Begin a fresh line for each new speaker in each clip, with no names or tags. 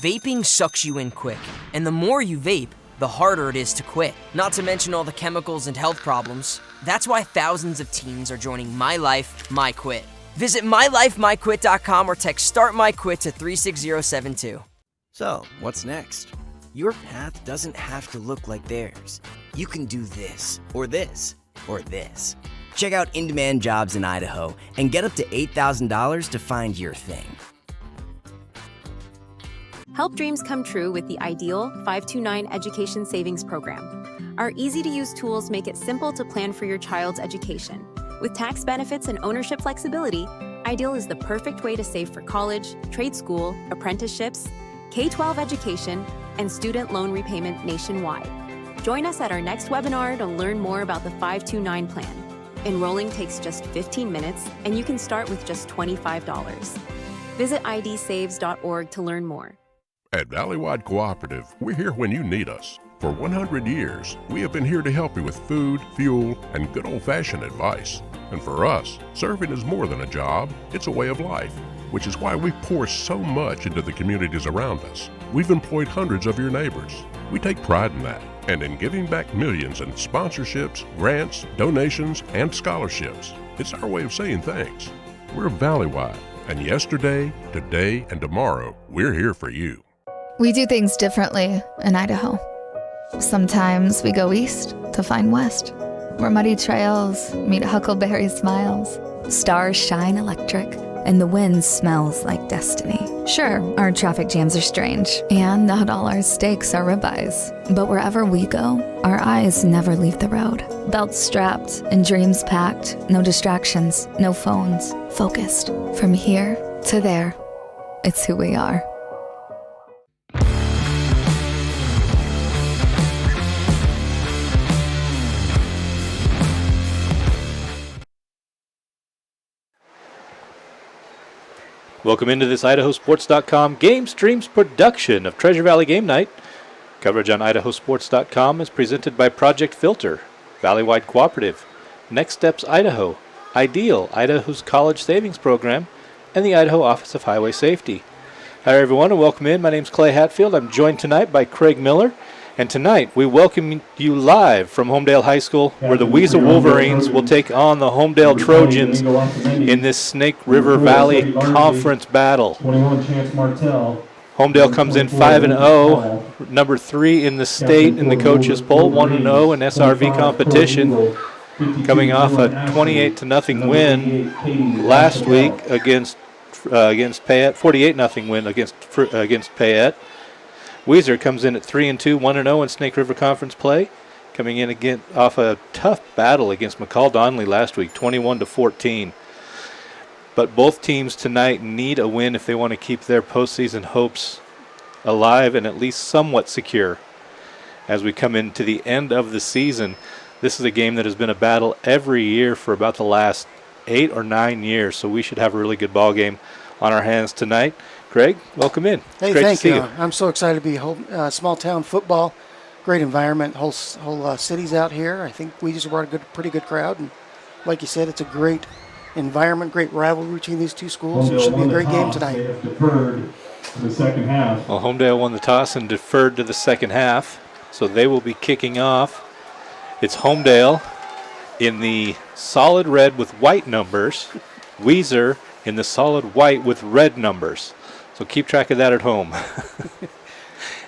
Vaping sucks you in quick, and the more you vape, the harder it is to quit. Not to mention all the chemicals and health problems. That's why thousands of teens are joining My Life, My Quit. Visit mylifemyquit.com or text Start My Quit to 36072.
So, what's next? Your path doesn't have to look like theirs. You can do this, or this, or this. Check out In-Demand Jobs in Idaho and get up to $8,000 to find your thing.
Help dreams come true with the Ideal 529 Education Savings Program. Our easy-to-use tools make it simple to plan for your child's education. With tax benefits and ownership flexibility, Ideal is the perfect way to save for college, trade school, apprenticeships, K-12 education, and student loan repayment nationwide. Join us at our next webinar to learn more about the 529 plan. Enrolling takes just 15 minutes, and you can start with just $25. Visit idsaves.org to learn more.
At Valleywide Cooperative, we're here when you need us. For 100 years, we have been here to help you with food, fuel, and good old-fashioned advice. And for us, serving is more than a job, it's a way of life, which is why we pour so much into the communities around us. We've employed hundreds of your neighbors. We take pride in that, and in giving back millions in sponsorships, grants, donations, and scholarships. It's our way of saying thanks. We're Valleywide, and yesterday, today, and tomorrow, we're here for you.
We do things differently in Idaho. Sometimes we go east to find west, where muddy trails meet huckleberry smiles. Stars shine electric, and the wind smells like destiny. Sure, our traffic jams are strange, and not all our steaks are ribeyes. But wherever we go, our eyes never leave the road. Belts strapped and dreams packed, no distractions, no phones, focused. From here to there, it's who we are.
Welcome into this IdahoSports.com GameStreams production of Treasure Valley Game Night. Coverage on IdahoSports.com is presented by Project Filter, Valleywide Cooperative, Next Steps Idaho, Ideal, Idaho's College Savings Program, and the Idaho Office of Highway Safety. Hi everyone and welcome in. My name's Clay Hatfield. I'm joined tonight by Craig Miller. And tonight we welcome you live from Homedale High School, where the Weiser Wolverines will take on the Homedale Trojans in this Snake River Valley Conference battle. Homedale comes in 5-0, number 3 in the state in the coaches poll, 1-0 in SRV competition, coming off a 28-0 win last week against Payette, 48-0 win against Payette. Weiser comes in at 3-2, 1-0 in Snake River Conference play, coming in again off a tough battle against McCall Donley last week, 21-14. But both teams tonight need a win if they want to keep their postseason hopes alive and at least somewhat secure. As we come into the end of the season, this is a game that has been a battle every year for about the last 8 or 9 years, so we should have a really good ball game on our hands tonight. Craig, welcome in.
Hey,
great
thank
to see
you. I'm so excited to be small town football. Great environment. Whole city's out here. I think we just brought a pretty good crowd, and like you said, it's a great environment, great rivalry between these two schools. It should be a great game tonight.
Deferred to the second half.
Well, Homedale won the toss and deferred to the second half, so they will be kicking off. It's Homedale in the solid red with white numbers, Weiser in the solid white with red numbers. So keep track of that at home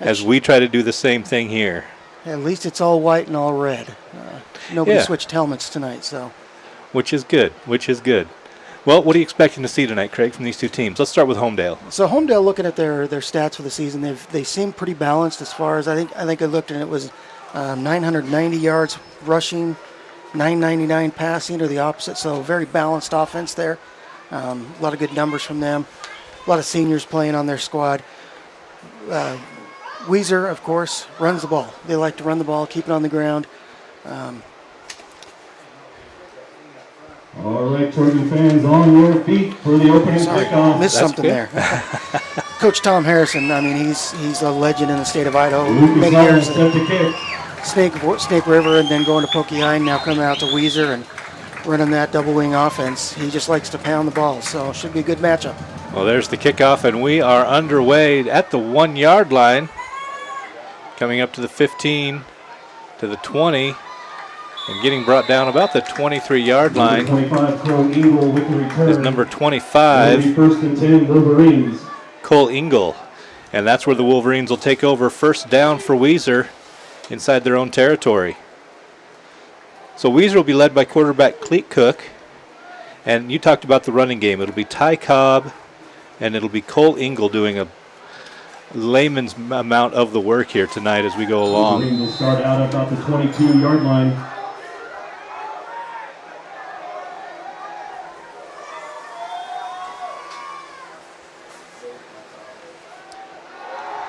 as we try to do the same thing here.
At least it's all white and all red. Nobody switched helmets tonight, so.
Which is good. Well, what are you expecting to see tonight, Craig, from these two teams? Let's start with Homedale.
So Homedale, looking at their stats for the season, they seem pretty balanced as far as I think I looked, and it was 990 yards rushing, 999 passing, or the opposite. So very balanced offense there. A lot of good numbers from them. A lot of seniors playing on their squad. Weiser, of course, runs the ball. They like to run the ball, keep it on the ground.
All right, Trojan fans, on your feet for the opening kickoff.
Missed something there. Coach Tom Harrison, I mean, he's a legend in the state of Idaho. Many years at Snake River, and then going to Pokeyine, now coming out to Weiser, and running that double wing offense. He just likes to pound the ball, so it should be a good matchup.
Well, there's the kickoff, and we are underway at the 1-yard line. Coming up to the 15, to the 20, and getting brought down about the 23-yard line
25, Cole Ingle with the return.
is number 25,
First and 10, Wolverines.
Cole Ingle. And that's where the Wolverines will take over. First down for Weiser inside their own territory. So Weiser will be led by quarterback Cleet Cook. And you talked about the running game. It'll be Ty Cobb, and it'll be Cole Ingle doing a layman's amount of the work here tonight as we go along.
Wolverines will start out about the 22-yard line.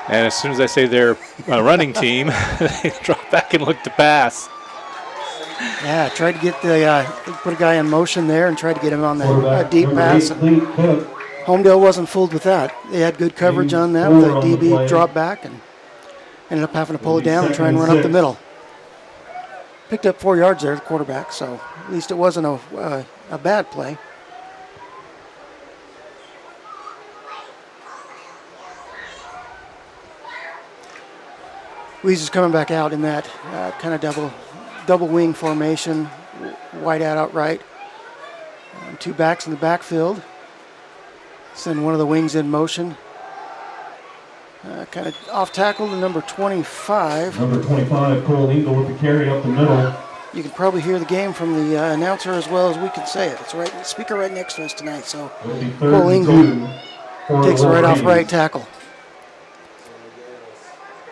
And as soon as I say they're a running team, they drop back and look to pass.
Yeah, tried to get the put a guy in motion there and tried to get him on the deep pass. Homedale wasn't fooled with that. They had good coverage on that with a DB drop back and ended up having to pull it down and try and run up the middle. Picked up 4 yards there, the quarterback, so at least it wasn't a bad play. Weiser's coming back out in that kind of double wing formation, wide out outright. 2 backs in the backfield. Send one of the wings in motion. Kind of off tackle to number 25.
Number 25, Cole Ingle with the carry up the middle.
You can probably hear the game from the announcer as well as we can say it. It's right, the speaker right next to us tonight. So Cole Ingle takes it right off right tackle.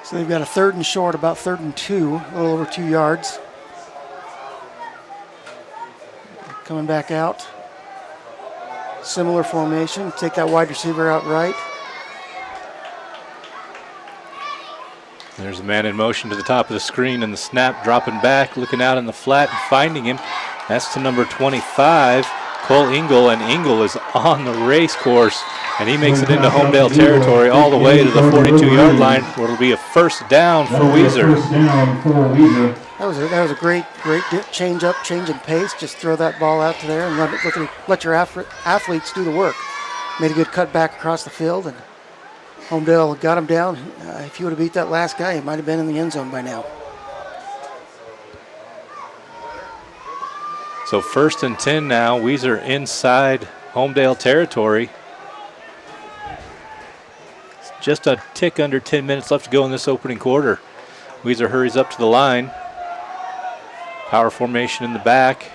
So they've got a 3rd and short, about 3rd and 2, a little over 2 yards. Coming back out. Similar formation. Take that wide receiver out right.
There's a man in motion to the top of the screen, and the snap dropping back, looking out in the flat and finding him. That's to number 25, Cole Ingle, and Ingle is on the race course, and he makes it into Homedale territory all the way to the 42-yard line, where it'll be a first down for Weiser.
That was a great change in pace. Just throw that ball out to there and let your athletes do the work. Made a good cut back across the field, and Homedale got him down. If he would have beat that last guy, he might have been in the end zone by now.
So 1st and 10 now. Weiser inside Homedale territory. Just a tick under 10 minutes left to go in this opening quarter. Weiser hurries up to the line. Power formation in the back.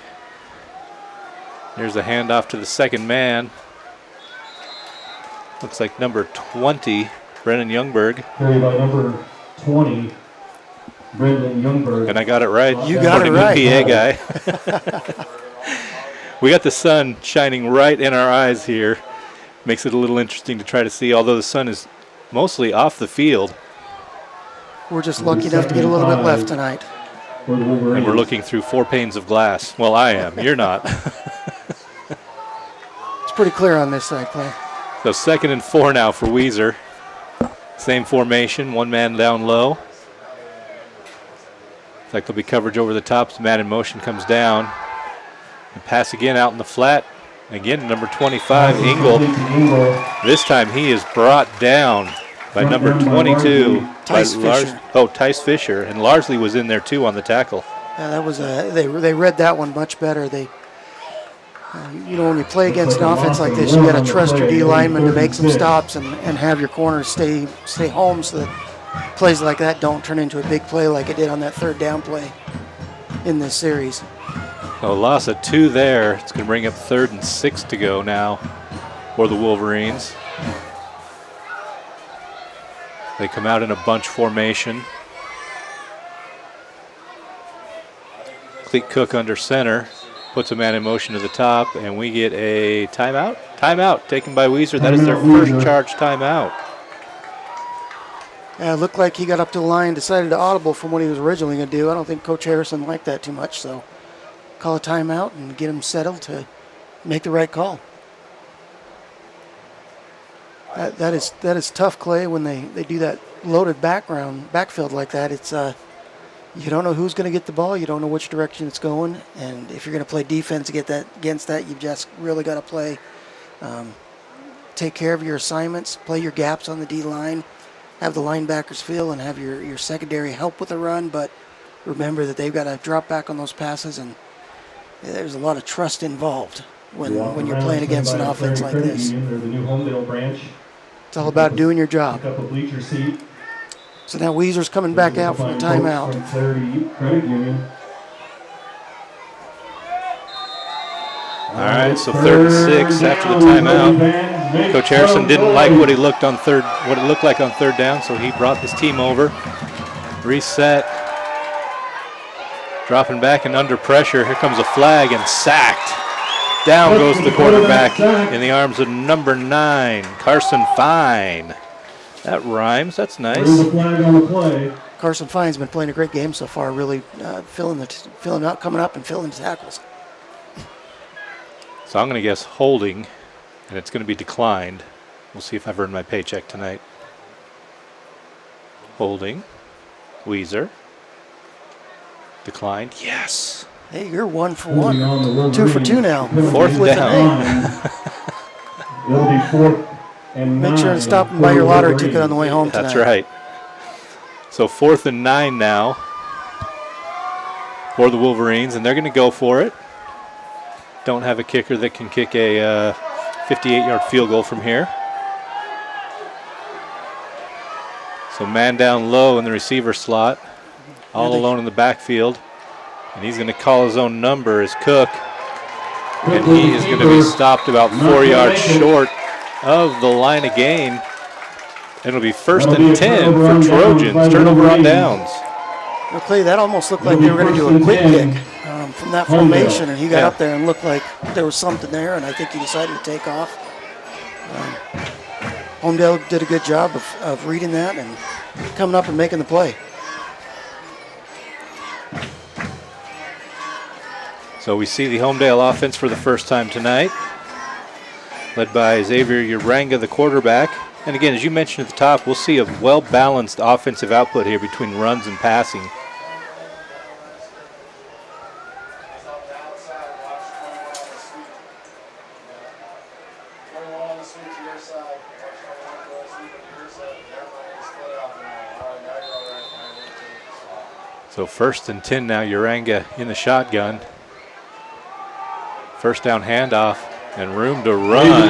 There's a handoff to the second man. Looks like number 20, Brennan Youngberg.
Carried by number 20, Brendan Youngberg.
And I got it right.
You got it right.
PA guy. We got the sun shining right in our eyes here. Makes it a little interesting to try to see, although the sun is mostly off the field.
We're just lucky enough to get a little bit left tonight.
And we're looking through 4 panes of glass. Well, I am. You're not.
It's pretty clear on this side play.
So 2nd and 4 now for Weiser. Same formation, 1 man down low. Looks like there'll be coverage over the top. The man in motion comes down. And pass again out in the flat. Again, number 25, Ingle. This time he is brought down by number 22.
Tice Fisher.
Tice Fisher. And Larsley was in there too on the tackle.
Yeah, that was they read that one much better. They, when you play against an offense like this, you got to trust your D lineman to make some stops and have your corners stay home so that plays like that don't turn into a big play like it did on that 3rd down play in this series.
A loss of 2 there. It's going to bring up 3rd and 6 to go now for the Wolverines. They come out in a bunch formation. Cleet Cook under center. Puts a man in motion to the top, and we get a timeout. Timeout taken by Weiser. That is their first charge timeout.
Yeah, it looked like he got up to the line, decided to audible from what he was originally going to do. I don't think Coach Harrison liked that too much, so call a timeout and get him settled to make the right call. That is tough, Clay, when they do that loaded backfield like that. It's You don't know who's going to get the ball. You don't know which direction it's going. And if you're going to play defense against that, you've just really got to play, take care of your assignments, play your gaps on the D-line, have the linebackers feel, and have your secondary help with the run. But remember that they've got to drop back on those passes, and there's a lot of trust involved when you're playing against an offense like this.
They're the new Homedale branch.
It's all about doing your job.
Pick up a bleacher seat.
So now Weiser's coming back out from the timeout.
From Clarity Credit Union.
All right, so 3rd and 6 after the timeout. Coach Harrison didn't like what it looked like on third down, so he brought his team over. Reset. Dropping back and under pressure. Here comes a flag and sacked. Down goes the quarterback in the arms of number 9, Carson Fine. That rhymes. That's nice.
There's a flag on the play.
Carson Fine's been playing a great game so far, really filling out, coming up and filling the tackles.
So I'm going to guess holding, and it's going to be declined. We'll see if I've earned my paycheck tonight. Holding. Weiser. Declined. Yes.
Hey, you're 1 for 1. 2 for 2 now.
4th down.
It'll be 4th and 9.
Make sure to stop and buy your lottery ticket on the way home tonight.
That's right. So 4th and 9 now for the Wolverines, and they're going to go for it. Don't have a kicker that can kick a 58-yard field goal from here. So man down low in the receiver slot, all alone in the backfield. And he's going to call his own number as Cook. And he is going to be stopped about 4 yards short of the line of gain. It'll be 1st and 10 for Trojans. Turnover on downs.
Well, Clay, that almost looked like they were going to do a quick kick from that formation, and he got up there and looked like there was something there, and I think he decided to take off. Homedale did a good job of reading that and coming up and making the play.
So we see the Homedale offense for the first time tonight, led by Xavier Uranga, the quarterback. And again, as you mentioned at the top, we'll see a well-balanced offensive output here between runs and passing. So 1st and 10 now, Uranga in the shotgun. 1st down handoff and room to run.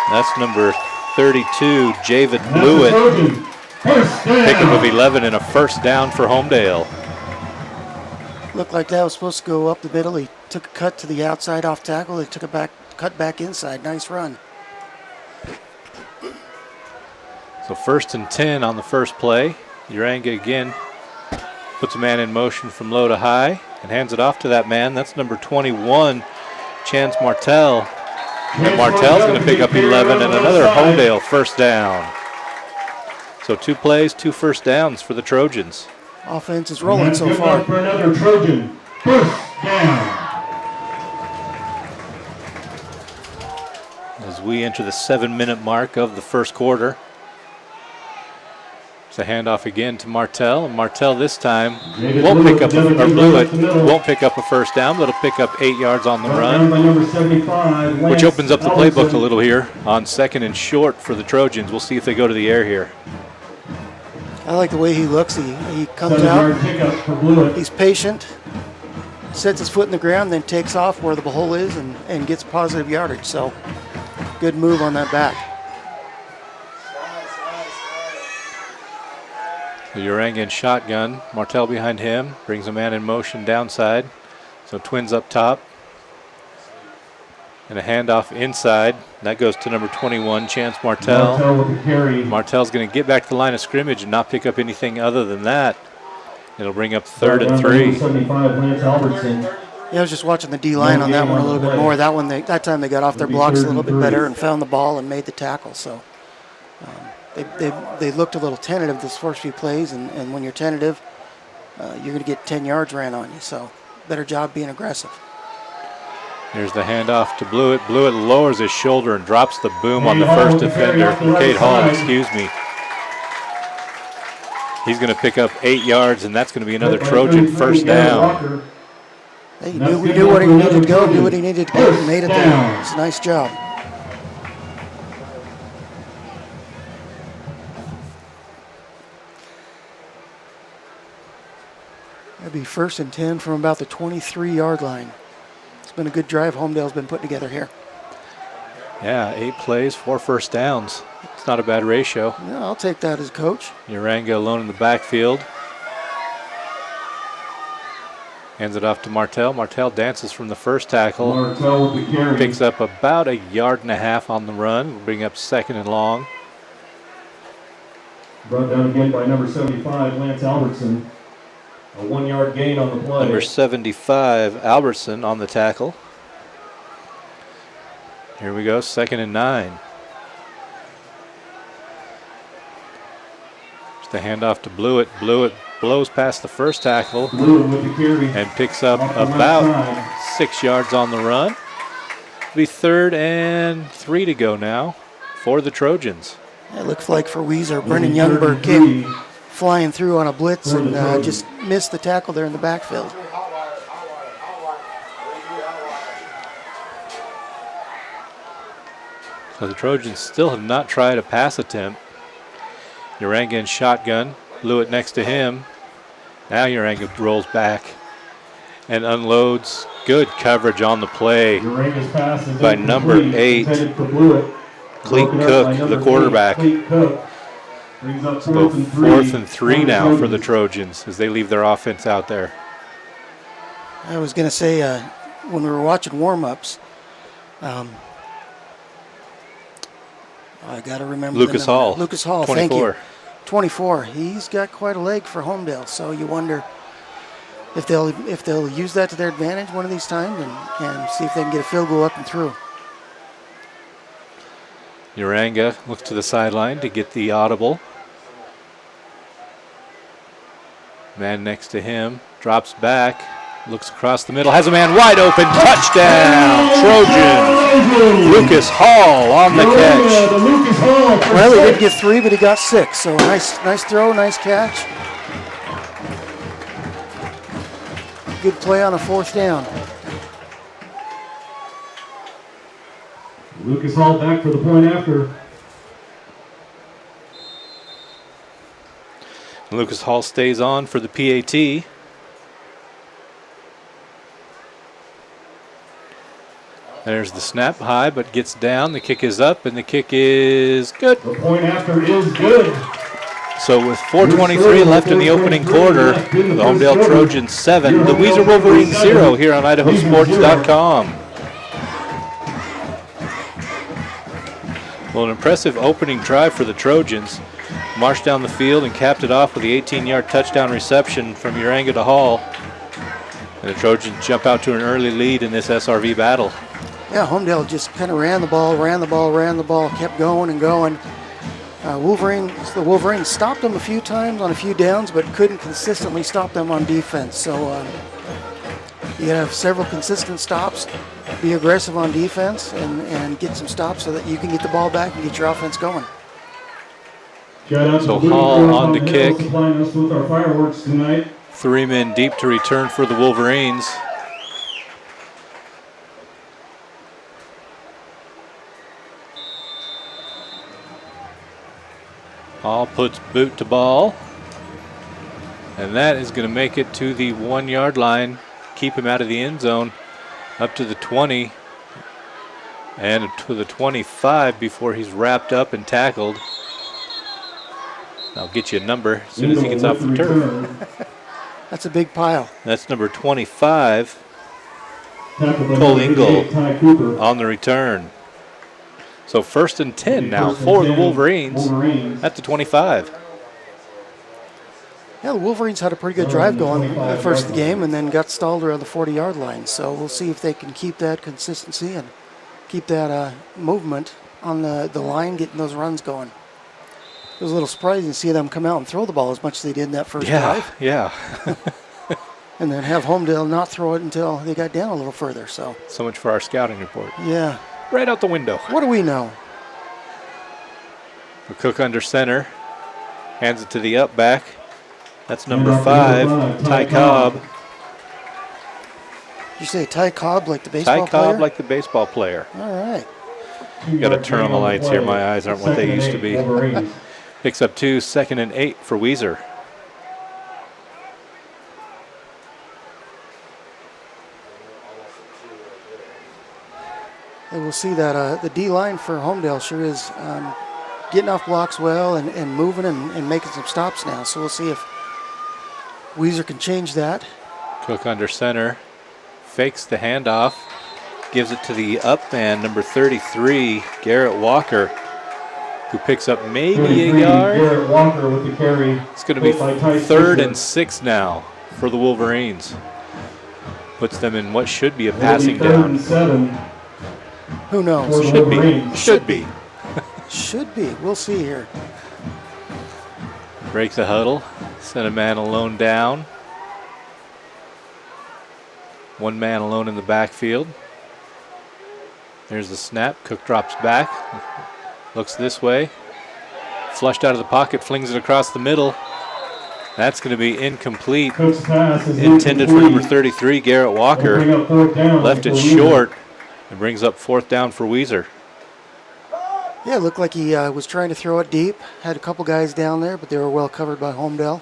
That's number 32, Javid Blewett. Pickup of 11 and a 1st down for Homedale.
Looked like that was supposed to go up the middle. He took a cut to the outside off tackle. He took a cut back inside. Nice run.
So 1st and 10 on the first play. Uranga again puts a man in motion from low to high and hands it off to that man. That's number 21, Chance Martell. And Martell's going to pick up 11 and another Homedale 1st down. So 2 plays, 2 1st downs for the Trojans.
Offense is rolling so far.
For another Trojan 1st down.
As we enter the 7-minute mark of the first quarter. It's a handoff again to Martell, and Martell this time won't pick up, or Blewett won't pick up a 1st down, but it'll pick up 8 yards on the run, which opens up the playbook a little here on 2nd and short for the Trojans. We'll see if they go to the air here.
I like the way he looks. He comes out, he's patient, sets his foot in the ground, then takes off where the hole is and gets positive yardage. So good move on that back.
The Uranga in shotgun, Martell behind him, brings a man in motion downside. So twins up top. And a handoff inside. That goes to number 21, Chance Martell. Martell's going to get back to the line of scrimmage and not pick up anything other than that. It'll bring up 3rd and 3.
Yeah, I was just watching the D-line on that one a little bit more. That time they got off their blocks a little bit better and found the ball and made the tackle. So they looked a little tentative this first few plays, and when you're tentative, you're going to get 10 yards ran on you. So better job being aggressive.
Here's the handoff to Blewett. Blewett lowers his shoulder and drops the boom on the first defender. Cade Hall, excuse me. He's going to pick up 8 yards, and that's going to be another Trojan first down.
He knew what he needed to go, knew what he needed to get, and made it there. It's a nice job. That'd be 1st and 10 from about the 23-yard line. It's been a good drive Homedale's been putting together here.
Yeah, 8 plays, 4 first downs. It's not a bad ratio.
Yeah, I'll take that as a coach.
Uranga alone in the backfield. Hands it off to Martell. Martell dances from the first tackle.
Martell with the carry.
Picks up about 1.5 yards on the run. Will bring up 2nd and long.
Brought down again by number 75, Lance Albertson. A 1-yard gain on the play.
Number 75, Albertson on the tackle. Here we go, 2nd and 9. Just a handoff to Blewett. Blewett blows past the first tackle and picks up about 6 yards on the run. It'll be 3rd and 3 to go now for the Trojans.
It looks like for Weiser, Brennan Youngberg came flying through on a blitz and just missed the tackle there in the backfield.
So the Trojans still have not tried a pass attempt. Uranga in shotgun, Blewett next to him. Now Uranga rolls back and unloads. Good coverage on the play by number 8, Cleet Cook, the quarterback. It's about 4th and 3 now for the Trojans as they leave their offense out there.
I was going to say, when we were watching warm-ups, I got to remember
Lucas Hall.
Lucas Hall,
24.
Thank you. 24. He's got quite a leg for Homedale, so you wonder if they'll use that to their advantage one of these times and see if they can get a field goal up and through.
Uranga looks to the sideline to get the audible. Man next to him drops back, looks across the middle, has a man wide open, touchdown, Trojans. Lucas Hall on the catch.
Well, he didn't get 3, but he got 6, so nice throw, nice catch. Good play on a 4th down.
Lucas Hall back for the point after.
Lucas Hall stays on for the PAT. There's the snap high, but gets down. The kick is up, and the kick is good.
The point after is good.
So with 4:23 left in the opening quarter, the Homedale Trojans 7, the Weiser Wolverines 0 here on IdahoSports.com. Well, an impressive opening drive for the Trojans. Marched down the field and capped it off with the 18-yard touchdown reception from Uranga to Hall. And the Trojans jump out to an early lead in this SRV battle.
Yeah, Homedale just kind of ran the ball, kept going and going. The Wolverines stopped them a few times on a few downs, but couldn't consistently stop them on defense. So you gotta have several consistent stops, be aggressive on defense, and get some stops so that you can get the ball back and get your offense going.
So Hall on to kick.
Supplying us with our fireworks tonight.
3 men deep to return for the Wolverines. Hall puts boot to ball. And that is going to make it to the 1-yard line. Keep him out of the end zone. Up to the 20. And to the 25 before he's wrapped up and tackled. I'll get you a number as soon as he gets off the turf.
That's a big pile.
That's number 25. Cole Ingle on the return. So 1st and 10 now for the Wolverines at the 25.
Yeah, the Wolverines had a pretty good drive going at first of the game and then got stalled around the 40-yard line. So we'll see if they can keep that consistency and keep that movement on the line, getting those runs going. It was a little surprising to see them come out and throw the ball as much as they did in that first drive.
Yeah.
And then have Homedale not throw it until they got down a little further. So
much for our scouting report.
Yeah.
Right out the window.
What do we know?
Cook under center. Hands it to the up back. That's number 5, Ty Cobb.
Did you say Ty Cobb like the baseball
Ty
player?
Cobb like the baseball player.
All right.
Got to turn on the lights here. My eyes aren't what they used to be. Picks up 2, 2nd and 8 for Weiser.
And we'll see that the D-line for Homedale sure is getting off blocks well and moving and making some stops now. So we'll see if Weiser can change that.
Cook under center. Fakes the handoff. Gives it to the up man, number 33, Garrett Walker, who picks up maybe a yard.
Garrett Walker with the carry.
It's going to be 3rd and 6 now for the Wolverines. Puts them in what should be a passing down.
7.
Who knows?
Should be. Should be.
Should be. We'll see here.
Break the huddle. Send a man alone down. 1 man alone in the backfield. There's the snap. Cook drops back. Looks this way. Flushed out of the pocket. Flings it across the middle. That's going to be incomplete. Intended for number 33, Garrett Walker. Left it short. And brings up 4th down for Weiser.
Yeah, it looked like he was trying to throw it deep. Had a couple guys down there, but they were well covered by Homedale.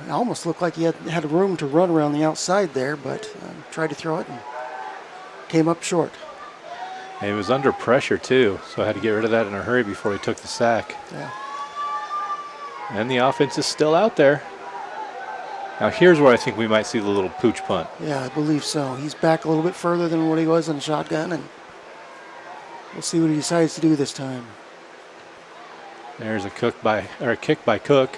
It almost looked like he had room to run around the outside there, but tried to throw it and came up short.
And he was under pressure too, so I had to get rid of that in a hurry before he took the sack.
Yeah.
And the offense is still out there. Now here's where I think we might see the little pooch punt.
Yeah, I believe so. He's back a little bit further than what he was in the shotgun, and we'll see what he decides to do this time.
There's a kick by Cook.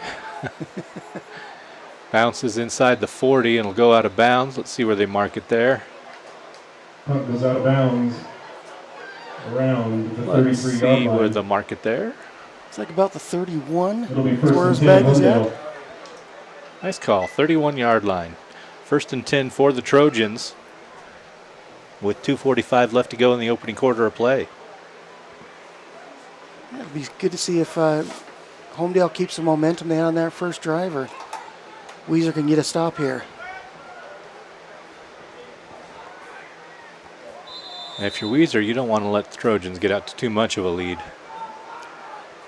Bounces inside the 40 and will go out of bounds. Let's see where they mark it there.
Punt goes out of bounds around the 33-yard line.
Let's see where the mark it there.
It's like about the 31.
It'll be
That's where his
1st
bag
and
is
10.
at.
Nice call, 31-yard line. 1st and 10 for the Trojans with 2:45 left to go in the opening quarter of play.
Yeah, it'd be good to see if Homedale keeps the momentum they had on that first drive, or Weiser can get a stop here.
And if you're Weiser, you don't want to let the Trojans get out to too much of a lead,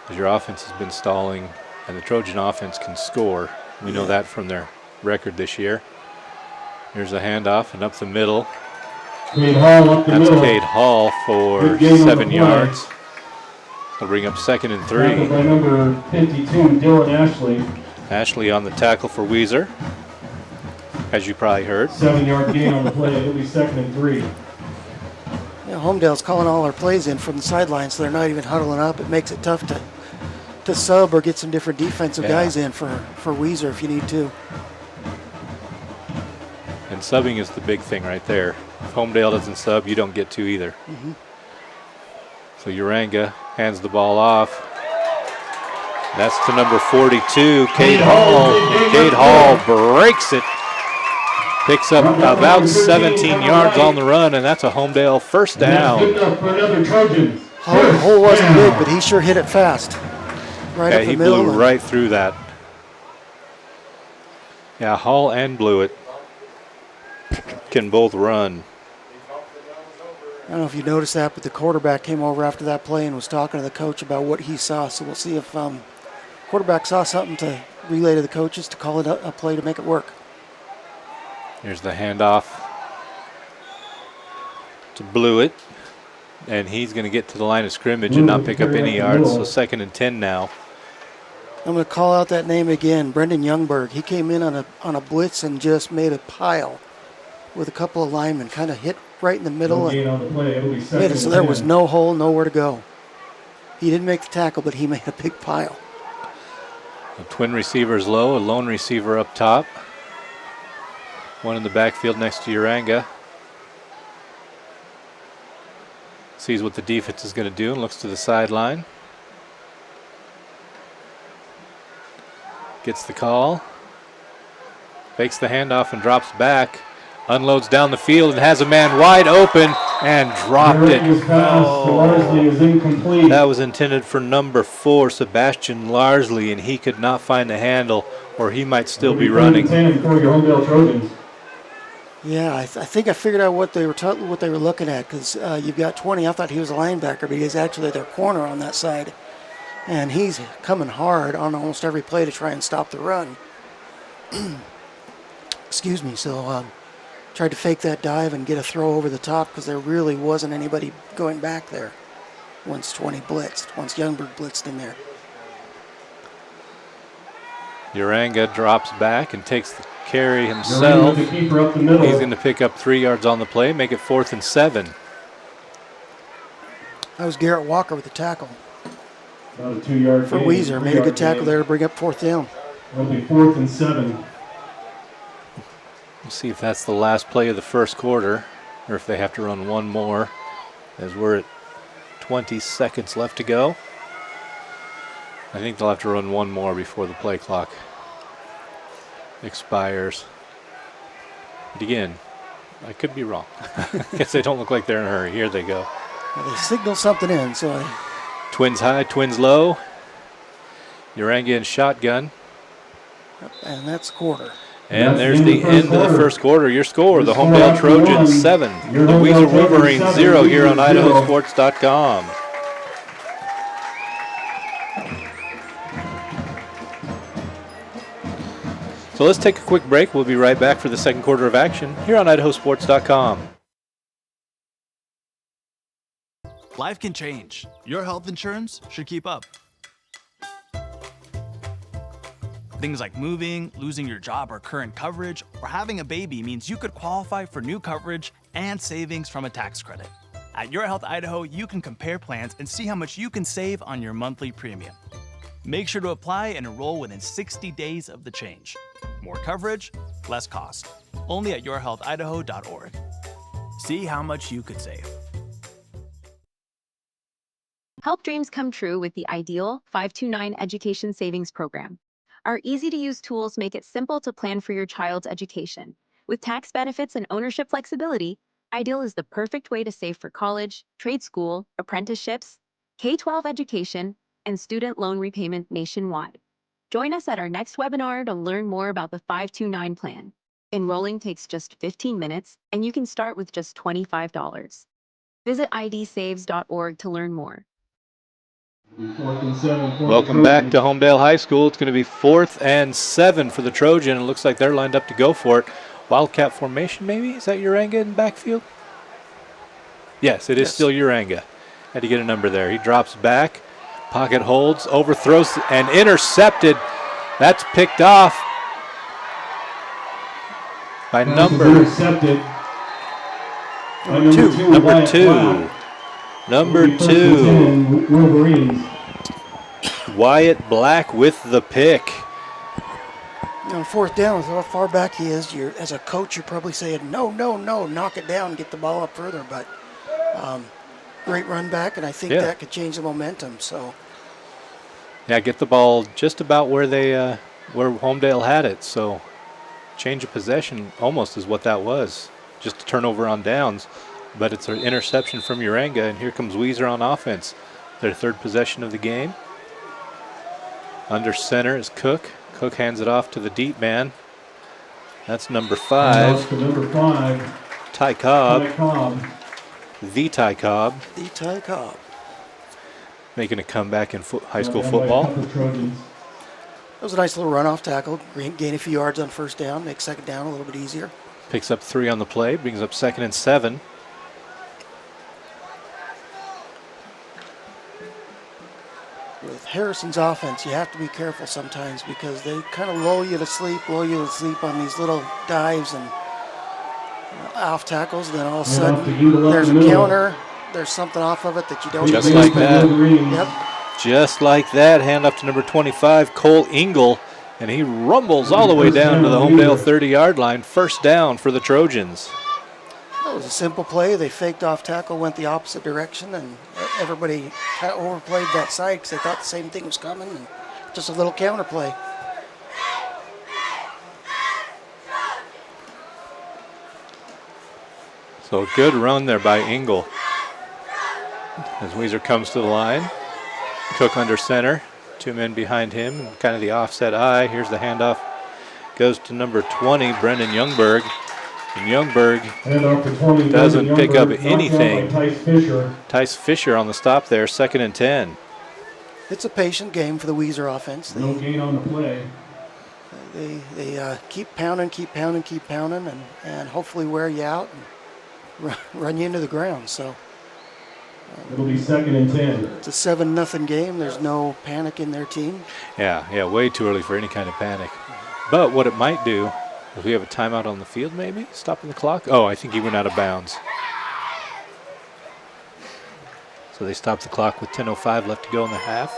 because your offense has been stalling, and the Trojan offense can score. We know that from their record this year. Here's a handoff and up the middle.
Cade Hall up the
That's
middle.
Cade Hall for
Good gain on the
7
play.
yards. They'll bring up 2nd and 3.
Tackled by number 52, Dylan Ashley.
Ashley on the tackle for Weiser, as you probably heard.
7-yard gain on the play. It'll be 2nd and 3.
Yeah, Homedale's calling all our plays in from the sidelines, so they're not even huddling up. It makes it tough to sub or get some different defensive guys in for Weiser if you need to.
And subbing is the big thing right there. If Homedale doesn't sub, you don't get to either.
Mm-hmm.
So Uranga hands the ball off. That's to number 42, Cade Hall. Cade Hall breaks it. Picks up about 17 yards on the run, and that's a Homedale 1st down.
Good enough for another Trojan.
Hole wasn't big, but he sure hit it fast. Right up the
He
middle.
blew right through that. Yeah, Hall and Blewett can both run.
I don't know if you noticed that, but the quarterback came over after that play and was talking to the coach about what he saw. So we'll see if quarterback saw something to relay to the coaches to call it a play to make it work.
Here's the handoff to Blewett, and he's going to get to the line of scrimmage and not pick up any yards. So 2nd and 10 now.
I'm going to call out that name again, Brendan Youngberg. He came in on a blitz and just made a pile with a couple of linemen, kind of hit right in the middle and made it so there was no hole, nowhere to go. He didn't make the tackle, but he made a big pile.
The twin receivers low, a lone receiver up top. One in the backfield next to Uranga. Sees what the defense is going to do and looks to the sideline. Gets the call. Fakes the handoff and drops back. Unloads down the field and has a man wide open and dropped it.
Larsley is incomplete.
That was intended for number 4, Sebastian Larsley, and he could not find the handle, or he might still be running.
10 for your Homedale Trojans.
Yeah, I think I figured out what they were looking at, because you've got 20. I thought he was a linebacker, but he's actually their corner on that side. And he's coming hard on almost every play to try and stop the run. Excuse me. So tried to fake that dive and get a throw over the top, because there really wasn't anybody going back there once 20 blitzed, once Youngberg blitzed in there.
Uranga drops back and takes the carry himself.
The keeper up the middle.
He's going to pick up 3 yards on the play, make it 4th and 7.
That was Garrett Walker with the tackle.
About a 2-yard
For Weiser, made a good tackle there to bring up 4th down.
It'll be 4th and 7.
We'll see if that's the last play of the first quarter, or if they have to run one more, as we're at 20 seconds left to go. I think they'll have to run one more before the play clock expires. But again, I could be wrong. I guess they don't look like they're in a hurry. Here they go.
Well, they signaled something in, so
Twins high, twins low. Uranga in shotgun.
and that's a quarter.
And there's the end of the first quarter. Your score, the Homedale Trojans 7, the Weiser Wolverines 0 here on IdahoSports.com. So let's take a quick break. We'll be right back for the second quarter of action here on IdahoSports.com.
Life can change. Your health insurance should keep up. Things like moving, losing your job or current coverage, or having a baby means you could qualify for new coverage and savings from a tax credit. At Your Health Idaho, you can compare plans and see how much you can save on your monthly premium. Make sure to apply and enroll within 60 days of the change. More coverage, less cost. Only at yourhealthidaho.org. See how much you could save.
Help dreams come true with the Ideal 529 Education Savings Program. Our easy-to-use tools make it simple to plan for your child's education. With tax benefits and ownership flexibility, Ideal is the perfect way to save for college, trade school, apprenticeships, K-12 education, and student loan repayment nationwide. Join us at our next webinar to learn more about the 529 plan. Enrolling takes just 15 minutes, and you can start with just $25. Visit idsaves.org to learn more.
Welcome back to Homedale High School. It's going to be 4th and 7 for the Trojan. It looks like they're lined up to go for it. Wildcat formation, maybe? Is that Uranga in backfield? Yes, it is still Uranga. Had to get a number there. He drops back, pocket holds, overthrows, and intercepted. That's picked off by number 2. Number 2.
Wolverines.
Wyatt Black with the pick.
You know, 4th down, with how far back he is, as a coach, you're probably saying, no, knock it down, get the ball up further. But great run back, and I think that could change the momentum. So,
yeah, get the ball just about where they where Homedale had it. So, change of possession almost is what that was. Just a turnover on downs, but it's an interception from Uranga, and here comes Weiser on offense. Their 3rd possession of the game. Under center is Cook. Cook hands it off to the deep man. That's number 5.
Number 5.
Ty Cobb. The Ty Cobb.
The Ty Cobb.
Making a comeback in high school football.
That was a nice little runoff tackle. Gain a few yards on 1st down, make 2nd down a little bit easier.
Picks up 3 on the play, brings up 2nd and 7.
With Harrison's offense, you have to be careful sometimes because they kind of lull you to sleep on these little dives and off tackles. And then all of a sudden, there's a counter. There's something off of it that you don't
just
even
like that.
Yep.
Just like that. Hand off to number 25, Cole Engel, and he rumbles all the way down to the Homedale 30-yard line. 1st down for the Trojans.
That was a simple play. They faked off tackle, went the opposite direction, and everybody kind of overplayed that side because they thought the same thing was coming, and just a little counter play.
So a good run there by Engel. As Weiser comes to the line. Cook under center. 2 men behind him. Kind of the offset eye. Here's the handoff. Goes to number 20, Brendan Youngberg. And Youngberg doesn't pick up anything. Tice Fisher on the stop there, 2nd and 10.
It's a patient game for the Weiser offense.
No gain on the play.
They keep pounding, and hopefully wear you out and run you into the ground. So
it'll be 2nd and 10.
It's a 7-0 game. There's no panic in their team.
Yeah, way too early for any kind of panic. But what it might do, if we have a timeout on the field maybe, stopping the clock. Oh, I think he went out of bounds. So they stopped the clock with 10:05 left to go in the half.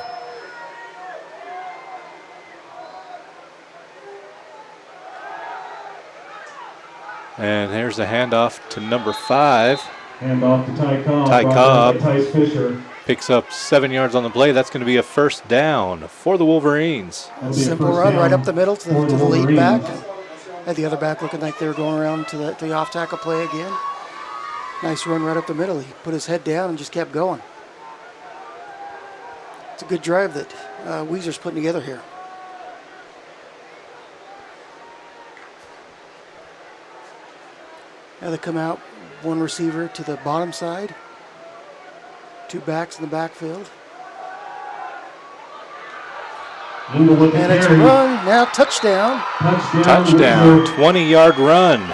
And there's the handoff to number 5.
Handoff to Ty Cobb.
Ty Cobb
Tice Fisher.
picks up 7 yards on the play. That's going to be a first down for the Wolverines.
Simple run right up the middle to the lead back. Had the other back looking like they were going around to the off tackle play again. Nice run right up the middle. He put his head down and just kept going. It's a good drive that Weiser's putting together here. Now they come out, 1 receiver to the bottom side, 2 backs in the backfield. And it's a run, now touchdown.
Touchdown, 20-yard run.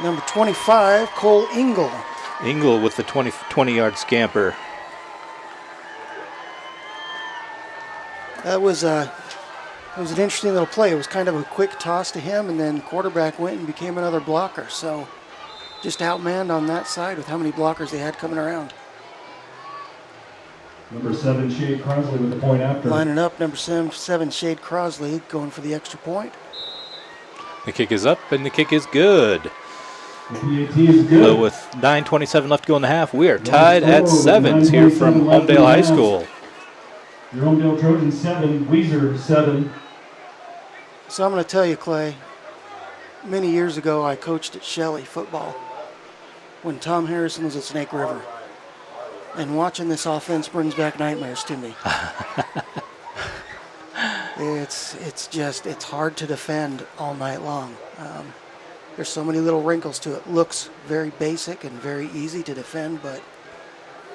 Number 25, Cole Engel.
Engel with the 20-yard scamper.
That was it was an interesting little play. It was kind of a quick toss to him, and then quarterback went and became another blocker. So just outmanned on that side with how many blockers they had coming around.
Number 7, Shade Crosley with the point after.
Lining up, number 7, Shade Crosley going for the extra point.
The kick is up, and the kick is good.
The PAT is good.
So with 9:27 left to go in the half, we are tied at 7s here from Homedale High School.
Your Homedale Trojans 7, Weiser 7.
So I'm going to tell you, Clay, many years ago I coached at Shelley football when Tom Harrison was at Snake River. And watching this offense brings back nightmares to me. It's hard to defend all night long. There's so many little wrinkles to it. Looks very basic and very easy to defend, but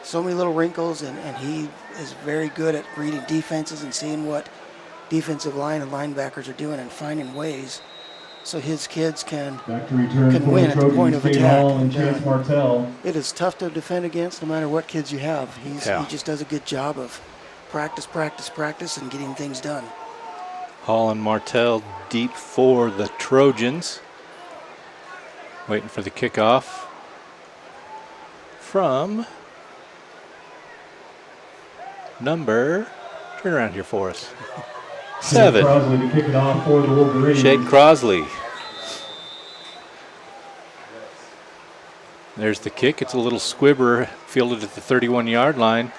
so many little wrinkles, and he is very good at reading defenses and seeing what defensive line and linebackers are doing and finding ways so his kids can win at the point of attack. It is tough to defend against no matter what kids you have. He just does a good job of practice, and getting things done.
Hall and Martell deep for the Trojans. Waiting for the kickoff from number, turn around here for us, 7.
Crosley to kick it off for the Wolverines.
Shade Crosley. There's the kick. It's a little squibber fielded at the 31-yard line.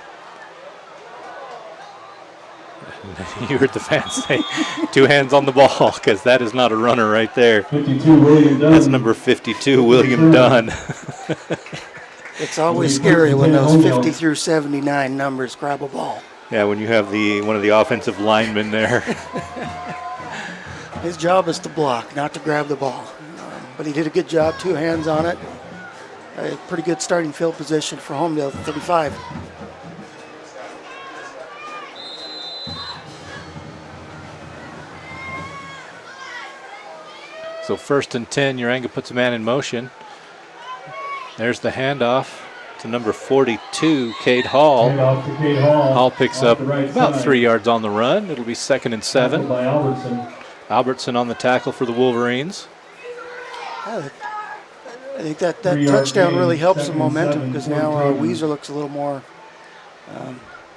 You heard the fans say 2 hands on the ball, because that is not a runner right there.
52, William Dunn.
That's number 52, William Dunn.
It's always scary when those 50 through 79 numbers grab a ball.
Yeah, when you have one of the offensive linemen there.
His job is to block, not to grab the ball. But he did a good job, 2 hands on it. A pretty good starting field position for Homedale at 35.
So 1st and 10, Uranga puts a man in motion. There's the handoff to number 42, Cade Hall. Hall picks up about 3 yards on the run. It'll be 2nd and 7.
By
Albertson on the tackle for the Wolverines.
I think that touchdown really helps the momentum, because now Weiser looks a little more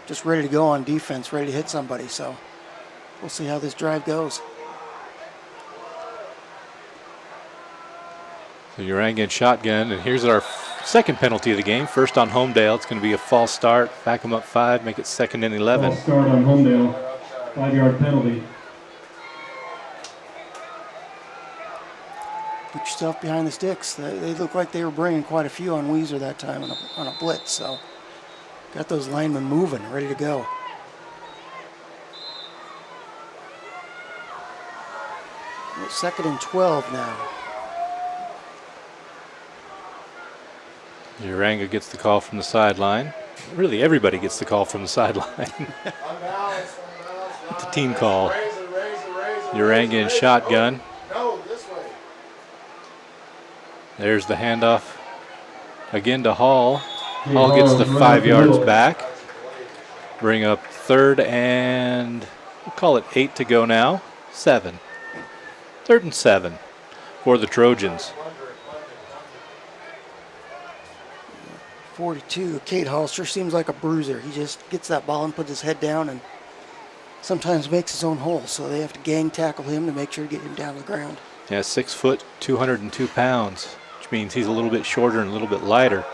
just ready to go on defense, ready to hit somebody. So we'll see how this drive goes.
So Uranga in shotgun, and here's our 2nd penalty of the game. 1st on Homedale. It's going to be a false start. Back them up 5, make it 2nd and 11.
False start on Homedale. 5-yard penalty.
Put yourself behind the sticks. They look like they were bringing quite a few on Weiser that time on a blitz. So got those linemen moving, ready to go. It's 2nd and 12 now.
Uranga gets the call from the sideline. Really, everybody gets the call from the sideline. It's a team call. Uranga in shotgun. There's the handoff again to Hall. Hall gets the 5 yards back. Bring up 3rd and we'll call it 8 to go now. 7. 3rd and 7 for the Trojans.
42, Cade Hall sure seems like a bruiser. He just gets that ball and puts his head down and sometimes makes his own hole. So they have to gang tackle him to make sure to get him down to the ground.
Yeah, 6 foot, 202 pounds, which means he's a little bit shorter and a little bit lighter.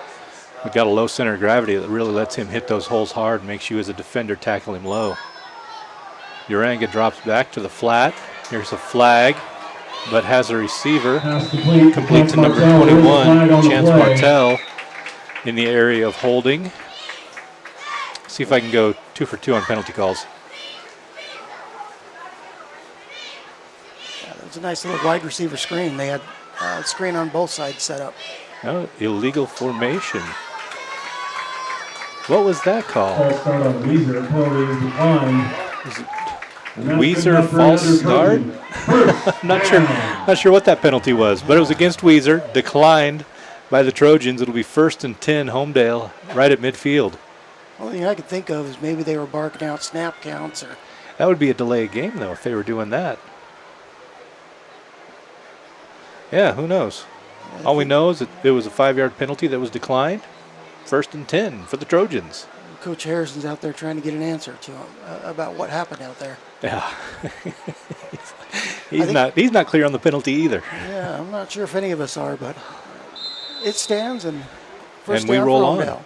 We've got a low center of gravity that really lets him hit those holes hard and makes you as a defender tackle him low. Uranga drops back to the flat. Here's a flag, but has a receiver. Complete to number 21, Chance Martell, in the area of holding. See if I can go 2 for 2 on penalty calls.
Yeah, that was a nice little wide receiver screen. They had a screen on both sides set up.
Oh, illegal formation. What was that call? Weiser false start? Not sure what that penalty was, but it was against Weiser, declined by the Trojans. It'll be 1st and 10, Homedale, right at midfield.
Only thing I could think of is maybe they were barking out snap counts. Or
that would be a delay game, though, if they were doing that. Yeah, who knows? All we know is that it was a 5-yard penalty that was declined. 1st and 10 for the Trojans.
Coach Harrison's out there trying to get an answer to him about what happened out there.
Yeah. he's not clear on the penalty either.
Yeah, I'm not sure if any of us are, but it stands, and first
and we
down
roll
for
on.
Homedale.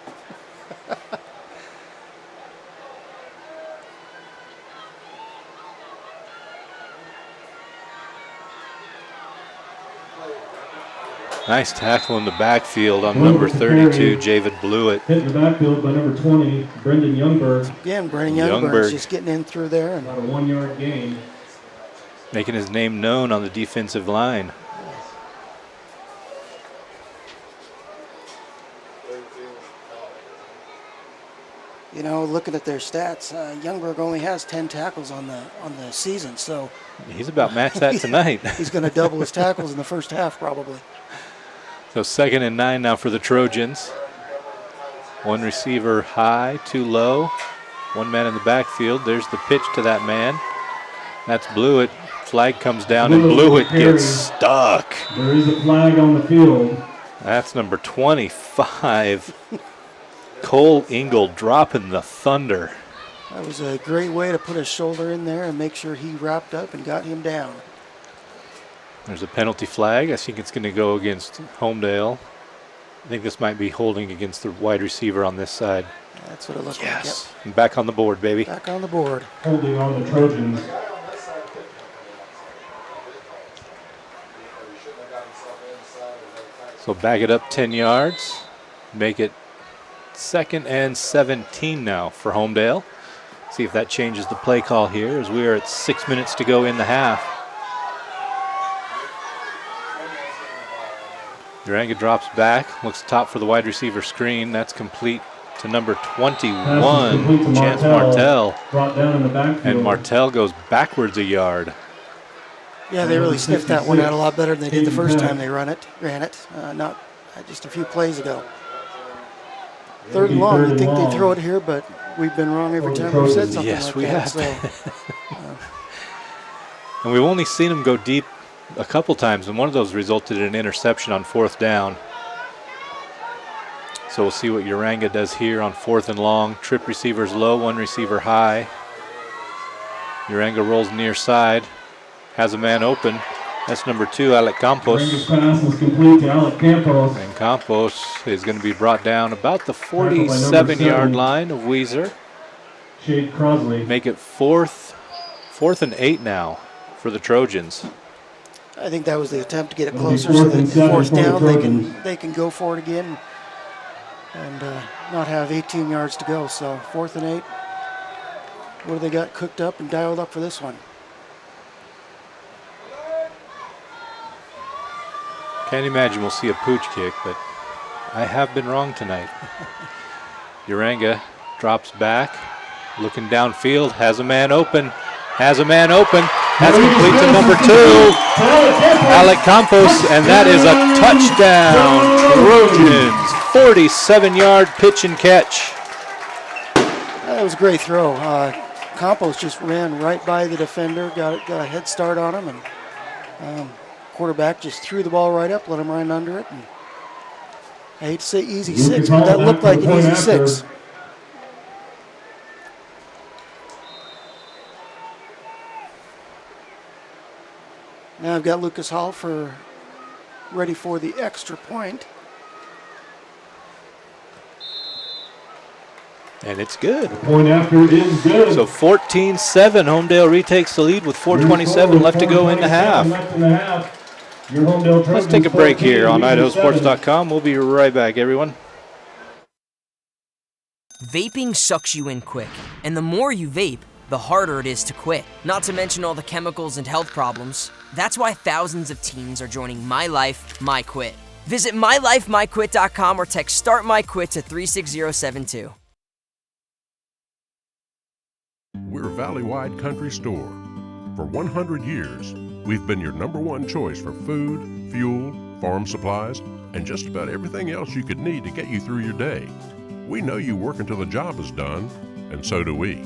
Nice tackle in the backfield on number 32, Javid Blewett.
Hit in the backfield by number 20, Brendan Youngberg.
Again, Brendan Youngberg just getting in through there. And
about a 1-yard gain.
Making his name known on the defensive line.
You know, looking at their stats, Youngberg only has 10 tackles on the season, so
he's about matched that tonight.
He's going to double his tackles in the first half, probably.
So 2nd and 9 now for the Trojans. 1 receiver high, 2 low. 1 man in the backfield. There's the pitch to that man. That's Blewett. Flag comes down and Blewett gets stuck.
There is a flag on the field.
That's number 25. Cole Ingle dropping the thunder.
That was a great way to put his shoulder in there and make sure he wrapped up and got him down.
There's a penalty flag. I think it's going to go against Homedale. I think this might be holding against the wide receiver on this side.
That's what it looked
like.
Yes.
Yep. Back on the board, baby.
Back on the board.
Holding on the Trojans.
So back it up 10 yards. Make it 2nd and 17 now for Homedale. See if that changes the play call here as we are at 6 minutes to go in the half. Uranga drops back, looks top for the wide receiver screen. That's complete to number 21, Chance Martell.
Brought down in the backfield.
And Martell goes backwards a yard.
Yeah, they really sniffed that one out a lot better than they did the first time they ran it. Not just a few plays ago. 3rd and long. I think they throw it here, but we've been wrong every time we've said something
yes,
like
we
that.
Have.
So,
and we've only seen them go deep a couple times, and one of those resulted in an interception on 4th down. So we'll see what Uranga does here on 4th and long. Trip receivers low, 1 receiver high. Uranga rolls near side, has a man open. That's number 2, Alec Campos.
Uranga's pass was complete to Alec Campos.
And Campos is going to be brought down about the 47-yard line of Weiser.
Shade Crosley.
Make it 4th and 8 now for the Trojans.
I think that was the attempt to get it closer so that fourth down they can go for it again and not have 18 yards to go. So 4th and 8. What do they got cooked up and dialed up for this one?
Can't imagine we'll see a pooch kick, but I have been wrong tonight. Uranga drops back, looking downfield, has a man open. That's complete to number 2, Alec Campos, and that is a touchdown. Trojans, 47-yard pitch and catch.
That was a great throw. Campos just ran right by the defender, got a head start on him, and quarterback just threw the ball right up, let him run under it. And I hate to say easy 6, but that looked like an easy 6. Now I've got Lucas Hall ready for the extra point.
And it's good.
Point after is good.
So 14-7, Homedale retakes the lead with 4:27 left to go in the half. Let's take a break here on IdahoSports.com. We'll be right back, everyone.
Vaping sucks you in quick, and the more you vape, the harder it is to quit. Not to mention all the chemicals and health problems. That's why thousands of teens are joining My Life, My Quit. Visit mylifemyquit.com or text Start My Quit to 36072.
We're Valley-wide Country Store. For 100 years, we've been your #1 choice for food, fuel, farm supplies, and just about everything else you could need to get you through your day. We know you work until the job is done, and so do we.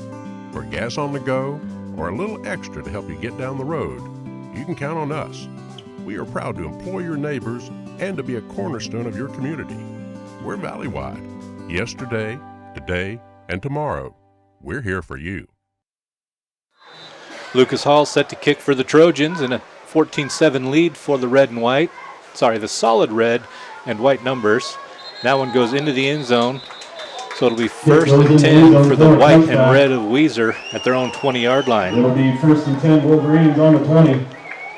For gas on the go, or a little extra to help you get down the road, you can count on us. We are proud to employ your neighbors and to be a cornerstone of your community. We're Valley-wide. Yesterday, today, and tomorrow, we're here for you.
Lucas Hall set to kick for the Trojans in a 14-7 lead for the red and white. The solid red and white numbers. That one goes into the end zone. So it'll be 1st and 10 for the white and red of Weiser at their own 20-yard line.
It'll be 1st and 10 Wolverines on the 20.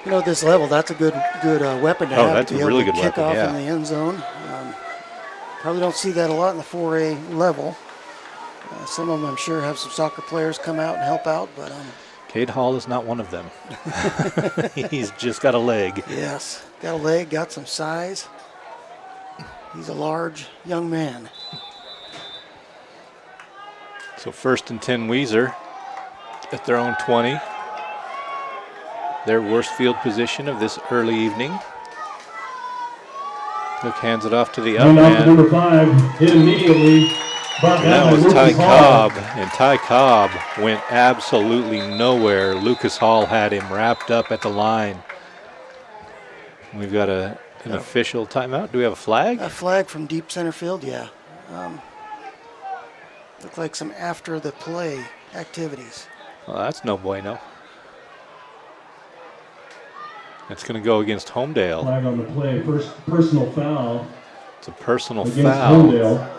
You know, at this level, that's a good weapon to have.
That's
to be
a really
able
good
to kick
weapon,
off in the end zone. Probably don't see that a lot in the 4A level. Some of them, I'm sure, have some soccer players come out and help out, but
Cade Hall is not one of them. He's just got a leg.
Yes, got a leg, got some size. He's a large young man.
So 1st and 10 Weiser at their own 20. Their worst field position of this early evening. Cook hands it off to the up man.
Number 5, hit immediately.
That was Ty Cobb, and Ty Cobb went absolutely nowhere. Lucas Hall had him wrapped up at the line. We've got an official timeout. Do we have a flag?
A flag from deep center field, yeah. Look like some after the play activities.
Well, that's no bueno. It's going to go against Homedale.
Flag on the play, first personal foul.
It's a personal
against
foul.
Homedale.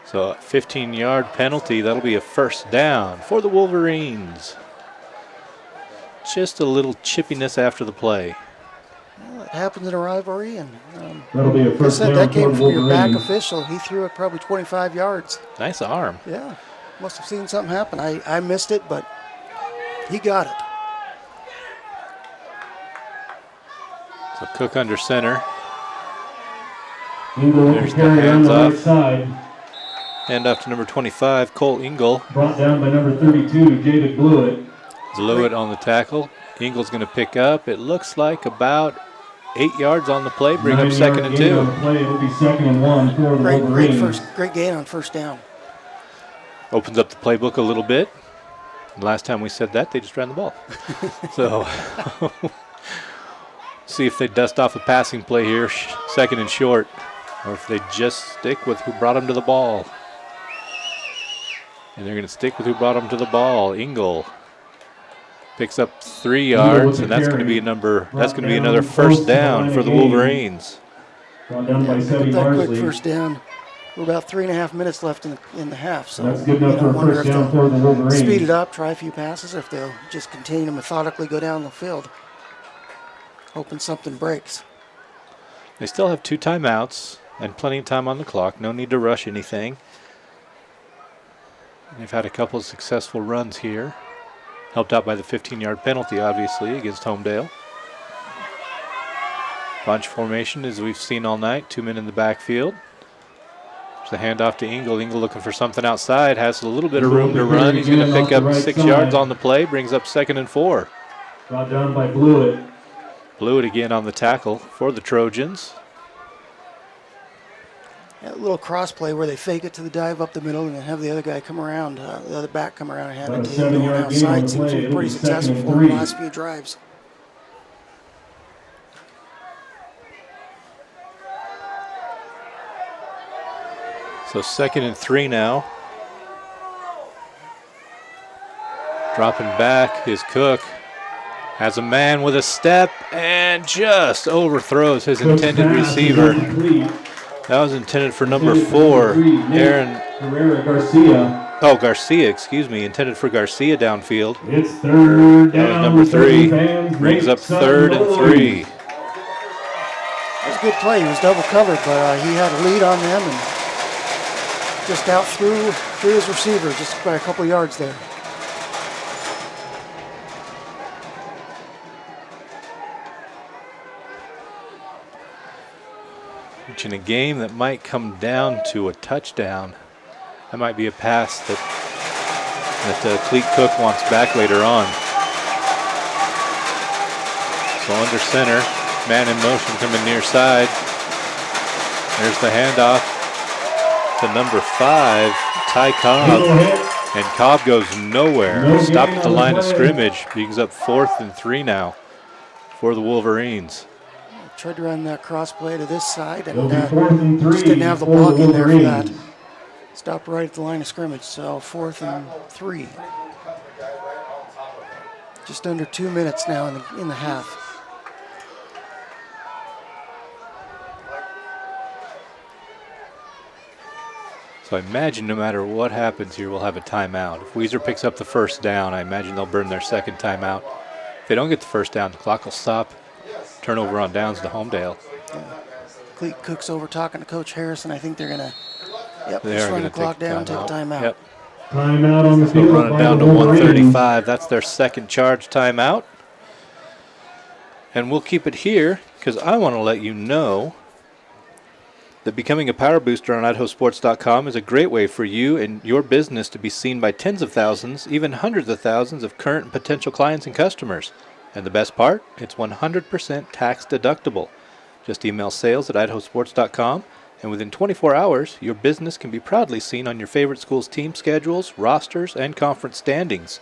So a 15-yard penalty. That'll be a 1st down for the Wolverines. Just a little chippiness after the play.
Well, it happens in a rivalry, and
that'll be a 1st down.
That came
for
from your back
Wolverines.
official. He threw it probably 25 yards.
Nice arm.
Yeah, must have seen something happen. I missed it, but he got it.
So Cook under center.
There's the hands off. Right side.
Hand off to number 25, Cole Engel.
Brought down by number 32, David Blewett.
Blewett on the tackle. Engel's going to pick up. It looks like about 8 yards on the play. Bring up 2nd and 2.
On the play. It'll be 2nd and 1 for the Wolverines.
Great gain on 1st down.
Opens up the playbook a little bit. Last time we said that, they just ran the ball. So see if they dust off a passing play here, 2nd and short, or if they just stick with who brought them to the ball. And they're going to stick with who brought them to the ball. Engel picks up 3 yards, and that's going to be another 1st down for the Wolverines.
Brought down by Sebby
that
Marsley.
Quick 1st down. We're about 3.5 minutes left in the half, so
that's good enough for a 1st down for the Wolverines.
Speed it up, try a few passes, or if they'll just continue to methodically go down the field. hoping something breaks.
They still have 2 timeouts and plenty of time on the clock. No need to rush anything. They've had a couple of successful runs here. Helped out by the 15-yard penalty, obviously, against Homedale. Bunch formation, as we've seen all night. 2 men in the backfield. There's the handoff to Engel. Engel looking for something outside. Has a little bit of room to run. He's going to pick up 6 yards on the play. Brings up 2nd and 4.
Brought down by Blewett.
Blewett again on the tackle for the Trojans.
A little cross play where they fake it to the dive up the middle and then have the other guy come around, the other back come around and have it to him going outside. Seems to be pretty successful for the last few drives.
So 2nd and 3 now. Dropping back is Cook. Has a man with a step and just overthrows his intended receiver. That was intended for number 4, Aaron.
Garcia.
Oh, Garcia, excuse me. Intended for Garcia downfield.
It's 3rd
That was
down.
number 3. Brings up 3rd and 3.
It was a good play. He was double covered, but he had a lead on them and just out through his receiver just by a couple yards there.
Which in a game that might come down to a touchdown, that might be a pass that Cleet Cook wants back later on. So under center, man in motion coming near side. There's the handoff to number 5, Ty Cobb. And Cobb goes nowhere. Stopped at the line of scrimmage. Brings up 4th and 3 now for the Wolverines.
Tried to run that cross play to this side and just didn't have the block in there for that. Stopped right at the line of scrimmage, so 4th and 3. Just under 2 minutes now in the half.
So I imagine no matter what happens here, we'll have a timeout. If Weiser picks up the 1st down, I imagine they'll burn their 2nd timeout. If they don't get the 1st down, the clock will stop. Turnover on downs to Homedale.
Yeah. Cleet Cook's over talking to Coach Harrison. I think they're going to
Just
run the clock down, take timeout.
Yep.
Timeout on the
So
field.
running down to 1:35. That's their 2nd charge timeout. And we'll keep it here because I want to let you know that becoming a power booster on IdahoSports.com is a great way for you and your business to be seen by tens of thousands, even hundreds of thousands of current and potential clients and customers. And the best part, it's 100% tax deductible. Just email sales@IdahoSports.com, and within 24 hours, your business can be proudly seen on your favorite school's team schedules, rosters, and conference standings.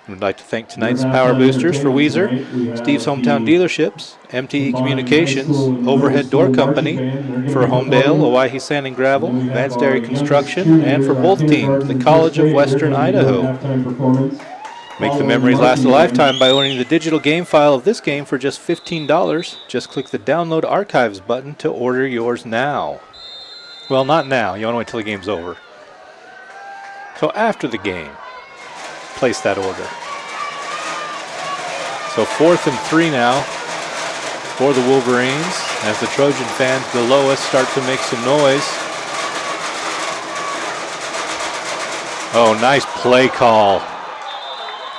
And we'd like to thank tonight's power boosters for Weiser, Steve's Hometown Dealerships, MTE Communications, Overhead Door Company, for Homedale, Owyhee Sand and Gravel, Vance Dairy Construction, and for both teams, the College of Western Idaho. Make the memories last a lifetime by owning the digital game file of this game for just $15. Just click the Download Archives button to order yours now. Well, not now. You want to wait till the game's over. So after the game, place that order. So 4th and 3 now for the Wolverines as the Trojan fans below us start to make some noise. Oh, nice play call.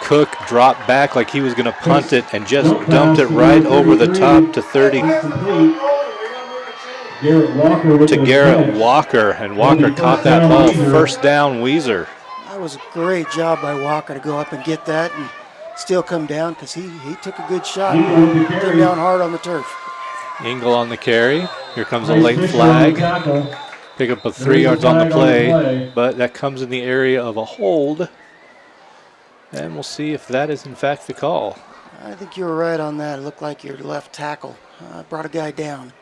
Cook dropped back like he was going to punt it and just dumped it right over the top to 30. To Garrett Walker, and Walker caught that ball. 1st down, Weiser.
That was a great job by Walker to go up and get that and still come down because he took a good shot. Came down hard on the turf.
Engel on the carry. Here comes a late flag. Pick up a 3 yards on the play, but that comes in the area of a hold. And we'll see if that is in fact the call.
I think you were right on that. It looked like your left tackle brought a guy down.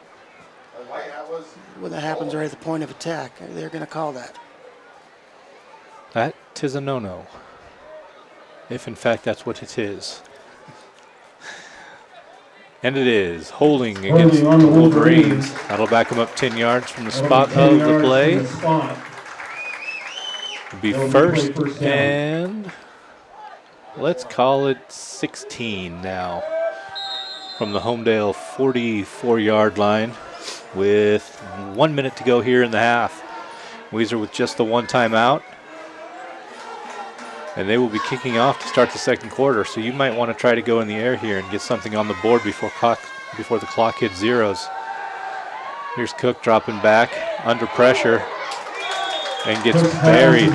When that happens right at the point of attack, they're going to call that.
That is a no-no. If in fact that's what it is. And it is. Holding against the Wolverines. That'll back them up 10 yards from the spot of the play. It'll be 1st and let's call it 16 now from the Homedale 44-yard line with 1 minute to go here in the half. Weiser with just the one timeout. And they will be kicking off to start the second quarter, so you might want to try to go in the air here and get something on the board before the clock hits zeros. Here's Cook dropping back under pressure and gets buried.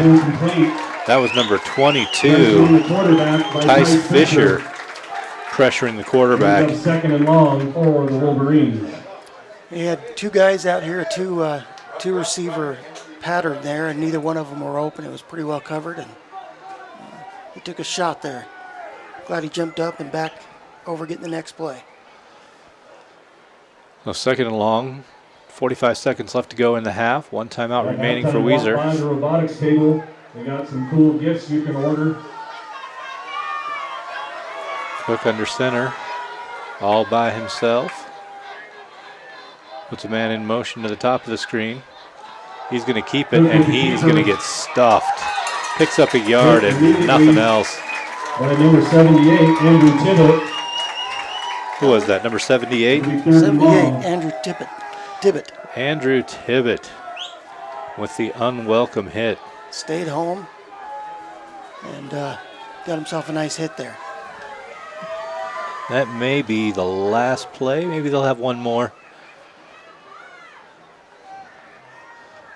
That was number 22, Tice Fisher, pressuring the quarterback.
Second and long for the Wolverines.
He had two guys out here, two receiver pattern there, and neither one of them were open. It was pretty well covered, and he took a shot there. Glad he jumped up and back over getting the next play.
So second and long, 45 seconds left to go in the half. One timeout remaining for Weiser.
Behind the robotics table, we got some cool gifts you can order.
Cook under center, all by himself. Puts a man in motion to the top of the screen. He's going to keep it, and he's going to get stuffed. Picks up a yard and nothing else.
And number 78, Andrew Tibbett.
Who was that, number 78?
78, Andrew Tibbett.
Andrew Tibbett with the unwelcome hit.
Stayed home and got himself a nice hit there.
That may be the last play. Maybe they'll have one more.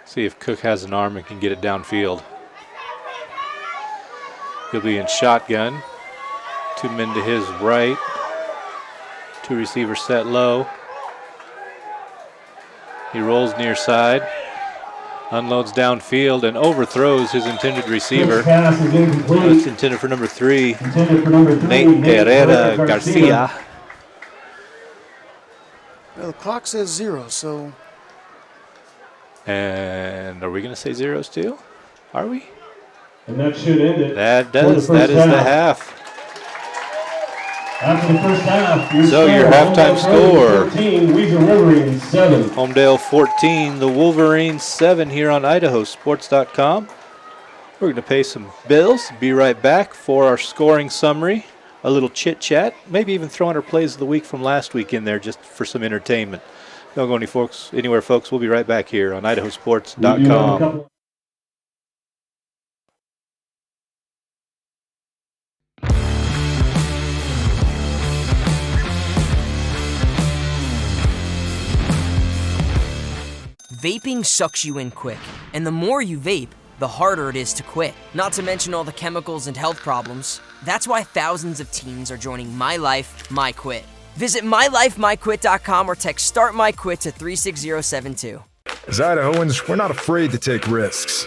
See if Cook has an arm and can get it downfield. He'll be in shotgun. Two men to his right. Two receivers set low. He rolls near side. Unloads downfield and overthrows his intended receiver. It's intended for number 3, Nate Herrera Garcia.
Well, the clock says 0, so.
And are we going to say zeros too? Are we?
And that should end it.
That does. That is the half.
After the first half,
so your halftime score,
14, Weiser Wolverines 7.
Homedale 14, the Wolverines 7 here on IdahoSports.com. We're going to pay some bills, be right back for our scoring summary, a little chit-chat, maybe even throw in our plays of the week from last week in there just for some entertainment. Don't go anywhere, folks. We'll be right back here on IdahoSports.com.
Vaping sucks you in quick, and the more you vape, the harder it is to quit. Not to mention all the chemicals and health problems. That's why thousands of teens are joining My Life, My Quit. Visit mylifemyquit.com or text Start My Quit to 36072.
As Idahoans, we're not afraid to take risks.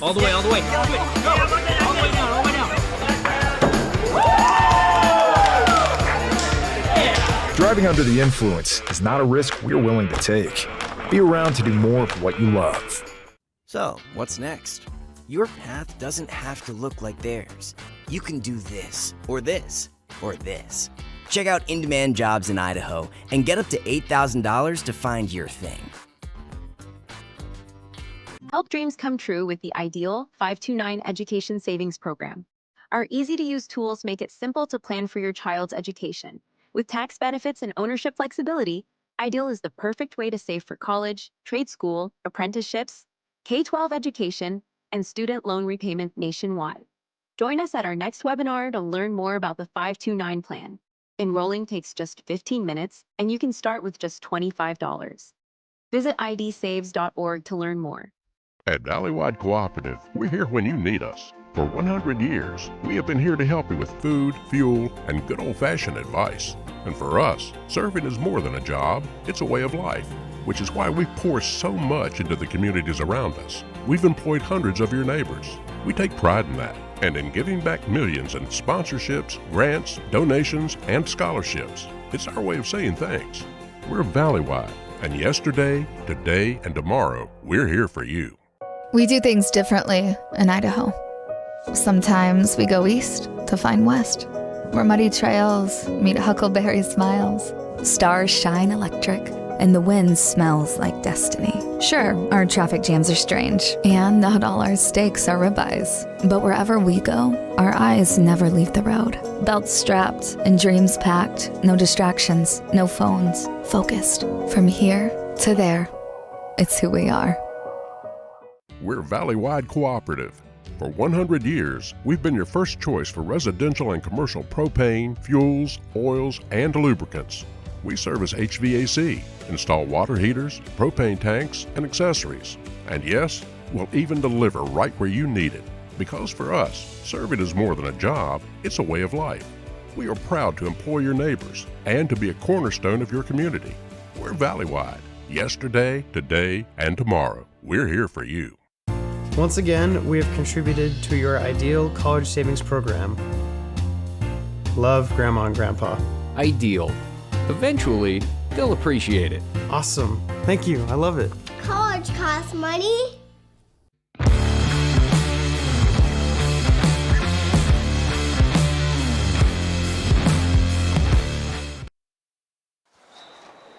All the way, all the way. Go. All the way down, all the way down.
Driving under the influence is not a risk we're willing to take. Be around to do more of what you love.
So, what's next? Your path doesn't have to look like theirs. You can do this, or this, or this. Check out in-demand jobs in Idaho and get up to $8,000 to find your thing.
Help dreams come true with the Ideal 529 Education Savings Program. Our easy-to-use tools make it simple to plan for your child's education. With tax benefits and ownership flexibility, Ideal is the perfect way to save for college, trade school, apprenticeships, K-12 education, and student loan repayment nationwide. Join us at our next webinar to learn more about the 529 plan. Enrolling takes just 15 minutes, and you can start with just $25. Visit idsaves.org to learn more.
At Valleywide Cooperative, we're here when you need us. For 100 years, we have been here to help you with food, fuel, and good old-fashioned advice. And for us, serving is more than a job, it's a way of life, which is why we pour so much into the communities around us. We've employed hundreds of your neighbors. We take pride in that, and in giving back millions in sponsorships, grants, donations, and scholarships. It's our way of saying thanks. We're Valleywide, and yesterday, today, and tomorrow, we're here for you.
We do things differently in Idaho. Sometimes we go east to find west, where muddy trails meet huckleberry smiles. Stars shine electric, and the wind smells like destiny. Sure, our traffic jams are strange, and not all our steaks are ribeyes. But wherever we go, our eyes never leave the road. Belts strapped and dreams packed, no distractions, no phones, focused. From here to there, it's who we are.
We're Valley-wide Cooperative. For 100 years, we've been your first choice for residential and commercial propane, fuels, oils, and lubricants. We service HVAC, install water heaters, propane tanks, and accessories. And yes, we'll even deliver right where you need it. Because for us, serving is more than a job, it's a way of life. We are proud to employ your neighbors and to be a cornerstone of your community. We're Valley-wide. Yesterday, today, and tomorrow. We're here for you.
Once again, we have contributed to your ideal college savings program. Love, Grandma and Grandpa.
Ideal. Eventually, they'll appreciate it.
Awesome. Thank you. I love it.
College costs money.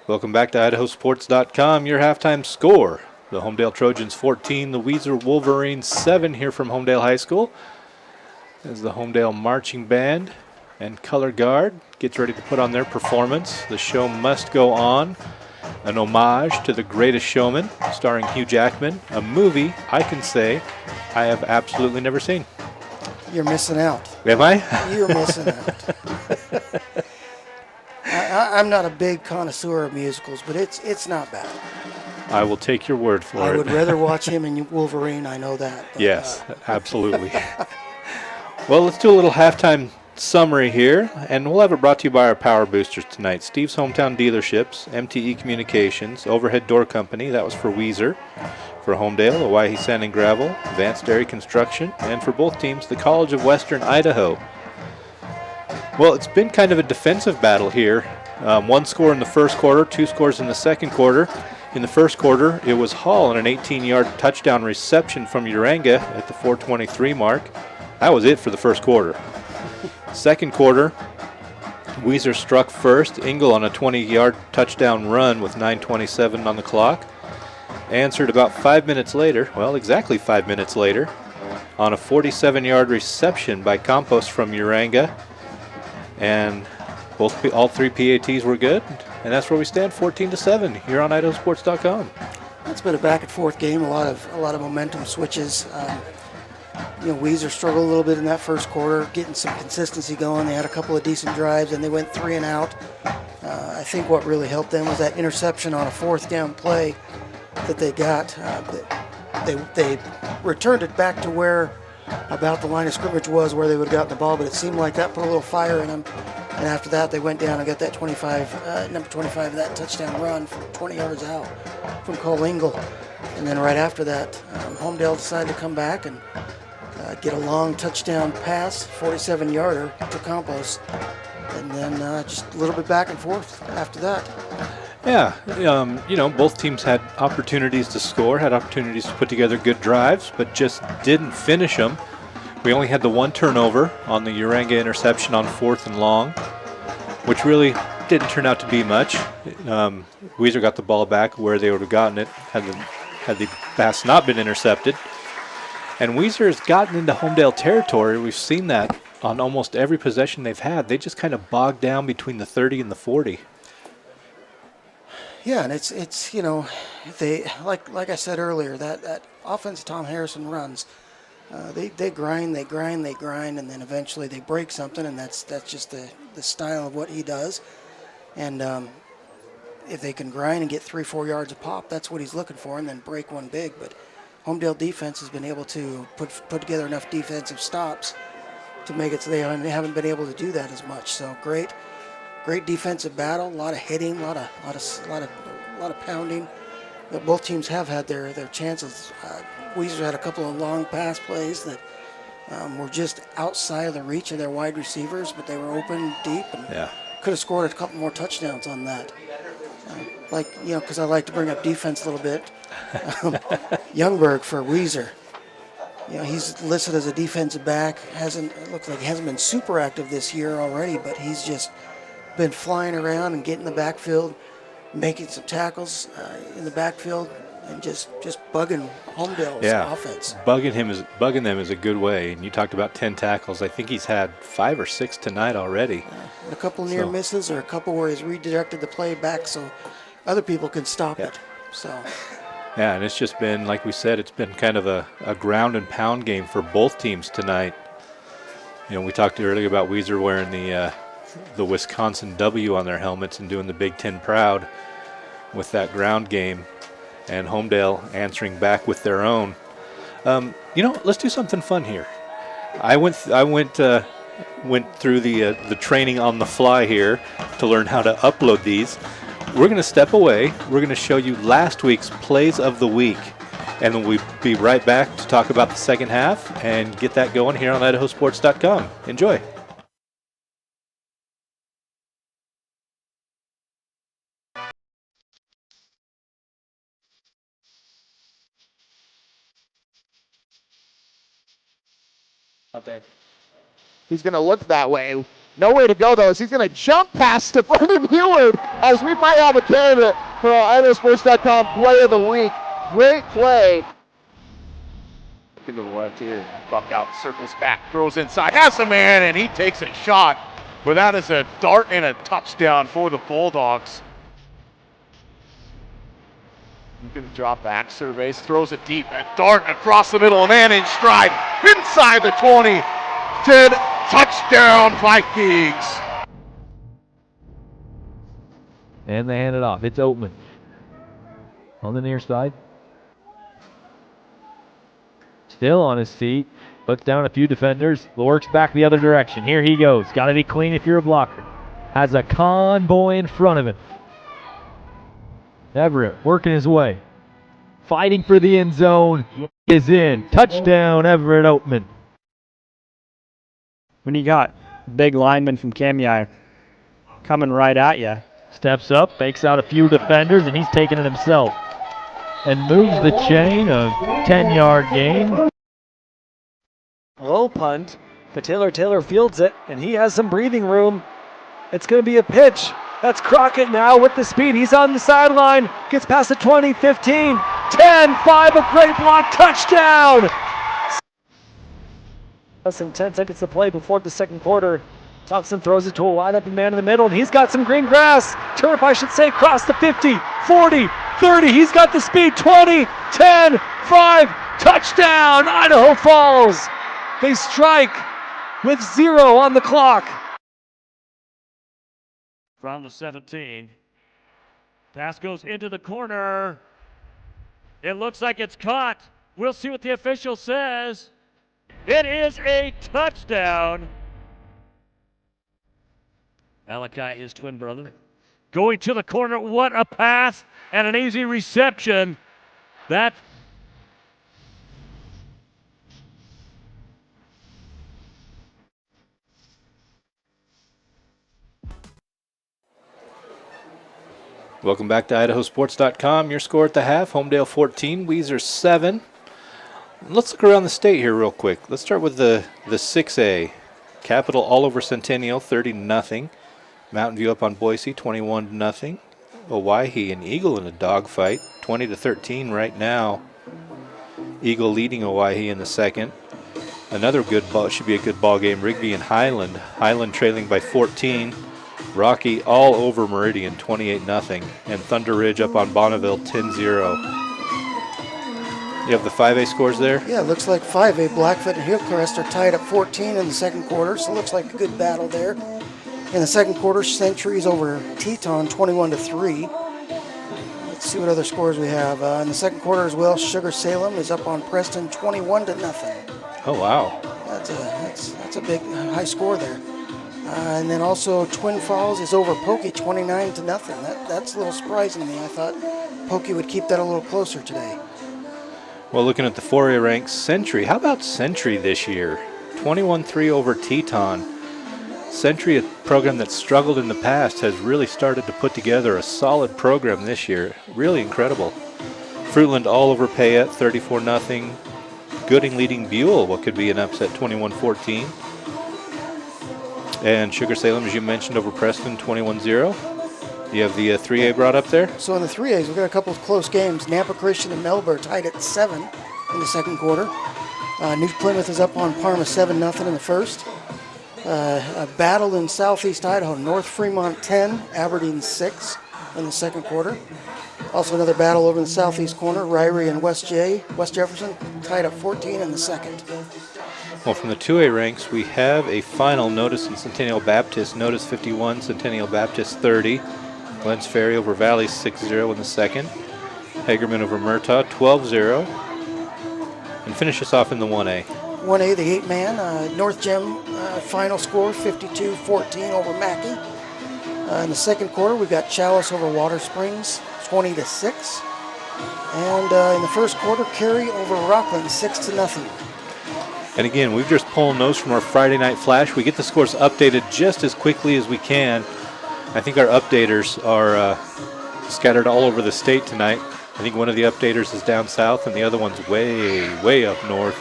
Welcome back to IdahoSports.com. Your halftime score. The Homedale Trojans 14, the Weiser Wolverines 7 here from Homedale High School. As the Homedale Marching Band and Color Guard gets ready to put on their performance. The show must go on. An homage to The Greatest Showman, starring Hugh Jackman, a movie I can say I have absolutely never seen.
You're missing out.
Am I?
You're missing out. I'm not a big connoisseur of musicals, but it's not bad.
I will take your word for it.
I would rather watch him in Wolverine, I know that. But,
yes, absolutely. Well, let's do a little halftime summary here, and we'll have it brought to you by our power boosters tonight. Steve's Hometown Dealerships, MTE Communications, Overhead Door Company, that was for Weiser. For Homedale, Owyhee Sand and Gravel, Advanced Dairy Construction, and for both teams, the College of Western Idaho. Well, it's been kind of a defensive battle here. One score in the first quarter, 2 scores in the second quarter. In the first quarter, it was Hall on an 18-yard touchdown reception from Uranga at the 4:23 mark. That was it for the first quarter. Second quarter, Weiser struck first. Engel on a 20-yard touchdown run with 9:27 on the clock. Answered about 5 minutes later, well, exactly 5 minutes later, on a 47-yard reception by Campos from Uranga. And all 3 PATs were good. And that's where we stand, 14-7 here on IdahoSports.com.
It's been a back and forth game, a lot of momentum switches. Weiser struggled a little bit in that first quarter, getting some consistency going. They had a couple of decent drives, and they went 3 and out. I think what really helped them was that interception on a 4th down play that they got. They returned it back to where about the line of scrimmage was, where they would have gotten the ball, but it seemed like that put a little fire in them. And after that, they went down and got that number 25, that touchdown run from 20 yards out from Cole Engel. And then right after that, Homedale decided to come back and get a long touchdown pass, 47-yarder to Campos. And then just a little bit back and forth after that.
Yeah, both teams had opportunities to score, had opportunities to put together good drives, but just didn't finish them. We only had the 1 turnover on the Uranga interception on 4th and long, which really didn't turn out to be much. Weiser got the ball back where they would have gotten it had the pass not been intercepted. And Weiser has gotten into Homedale territory. We've seen that on almost every possession they've had. They just kind of bogged down between the 30 and the 40.
Yeah, and it's they like I said earlier, that offense Tom Harrison runs, they grind, and then eventually they break something, and that's just the style of what he does. And if they can grind and get 3-4 yards a pop, that's what he's looking for, and then break one big. But Homedale defense has been able to put together enough defensive stops to make it so they haven't been able to do that as much. So great defensive battle, a lot of hitting, a lot of pounding. But both teams have had their chances. Weiser had a couple of long pass plays that were just outside of the reach of their wide receivers, but they were open deep and could have scored a couple more touchdowns on that. Because I like to bring up defense a little bit. Youngberg for Weiser. He's listed as a defensive back. It looks like he hasn't been super active this year already, but he's just been flying around and getting in the backfield, making some tackles in the backfield, and just bugging Homedale's offense.
Bugging them is a good way. And you talked about 10 tackles. I think he's had 5 or 6 tonight already.
A couple near misses, or a couple where he's redirected the play back so other people can stop it. So.
Yeah, and it's just been, like we said, it's been kind of a ground and pound game for both teams tonight. We talked earlier about Weiser wearing the Wisconsin W on their helmets and doing the Big Ten proud with that ground game, and Homedale answering back with their own. Let's do something fun here. I went through the training on the fly here to learn how to upload these. We're going to step away. We're going to show you last week's plays of the week, and then we'll be right back to talk about the second half and get that going here on IdahoSports.com. Enjoy.
Okay. He's going to look that way. No way to go, though, is he's going to jump past to Brendan Heward, as we might have a candidate for our IdahoSports.com play of the week. Great play. To the left here. Buck out, circles back, throws inside, has a man, and he takes a shot. But that is a dart and a touchdown for the Bulldogs. Good drop back, surveys, throws it deep, a dart across the middle, a man in stride, inside the 20. 10, touchdown Vikings.
And they hand it off. It's Oatman on the near side. Still on his feet. Puts down a few defenders. Works back the other direction. Here he goes. Got to be clean if you're a blocker. Has a convoy in front of him. Everett working his way. Fighting for the end zone. Is in. Touchdown, Everett Oatman.
When you got big lineman from Kamiah coming right at you.
Steps up, fakes out a few defenders, and he's taking it himself. And moves the chain, a 10-yard gain.
Low punt, but Taylor fields it, and he has some breathing room. It's going to be a pitch. That's Crockett now with the speed. He's on the sideline. Gets past the 20, 15, 10, 5, a great block, touchdown! Less than 10 seconds to play before the second quarter. Thompson throws it to a wide open man in the middle, and he's got some green grass. Turf, I should say, across the 50, 40, 30. He's got the speed, 20, 10, 5, touchdown, Idaho Falls. They strike with 0 on the clock.
From the 17. Pass goes into the corner. It looks like it's caught. We'll see what the official says. It is a touchdown. Malachi, his twin brother, going to the corner. What a pass and an easy reception. That
Welcome back to IdahoSports.com. Your score at the half, Homedale 14, Weiser 7. Let's look around the state here real quick. Let's start with the 6A. Capital all over Centennial, 30-0. Mountain View up on Boise, 21-0. Owyhee and Eagle in a dogfight, 20-13 right now. Eagle leading Owyhee in the second. Another good ball, should be a good ball game. Rigby and Highland. Highland trailing by 14. Rocky all over Meridian, 28-0. And Thunder Ridge up on Bonneville, 10-0. You have the 5A scores there?
Yeah, it looks like 5A. Blackfoot and Hillcrest are tied up 14 in the second quarter, so it looks like a good battle there. In the second quarter, Century's over Teton, 21-3. Let's see what other scores we have. In the second quarter as well, Sugar Salem is up on Preston, 21-0.
Oh, wow.
That's a big high score there. And then also Twin Falls is over Pokey, 29-0. That's a little surprising to me. I thought Pokey would keep that a little closer today.
Well, looking at the 4A ranks, Century. How about Century this year? 21-3 over Teton. Century, a program that struggled in the past, has really started to put together a solid program this year. Really incredible. Fruitland all over Payette, 34-0. Gooding leading Buell, what could be an upset 21-14. And Sugar Salem, as you mentioned, over Preston 21-0. You have the 3A brought up there?
So in the 3As, we've got a couple of close games. Nampa Christian and Melbourne tied at 7 in the second quarter. New Plymouth is up on Parma 7-0 in the first. A battle in southeast Idaho. North Fremont 10, Aberdeen 6 in the second quarter. Also another battle over in the southeast corner. Ryrie and West Jefferson tied up 14 in the second.
Well, from the 2A ranks, we have a final. Notice in Centennial Baptist. Notice 51, Centennial Baptist 30. Glens Ferry over Valley 6-0 in the second. Hagerman over Murtaugh 12-0. And finish us off in the 1A.
1A, the 8-man. North Gem final score 52-14 over Mackey. In the second quarter, we've got Chalice over Water Springs 20-6. And in the first quarter, Cary over Rockland 6-0.
And again, we've just pulled those from our Friday Night Flash. We get the scores updated just as quickly as we can. I think our updaters are scattered all over the state tonight. I think one of the updaters is down south and the other one's way up north.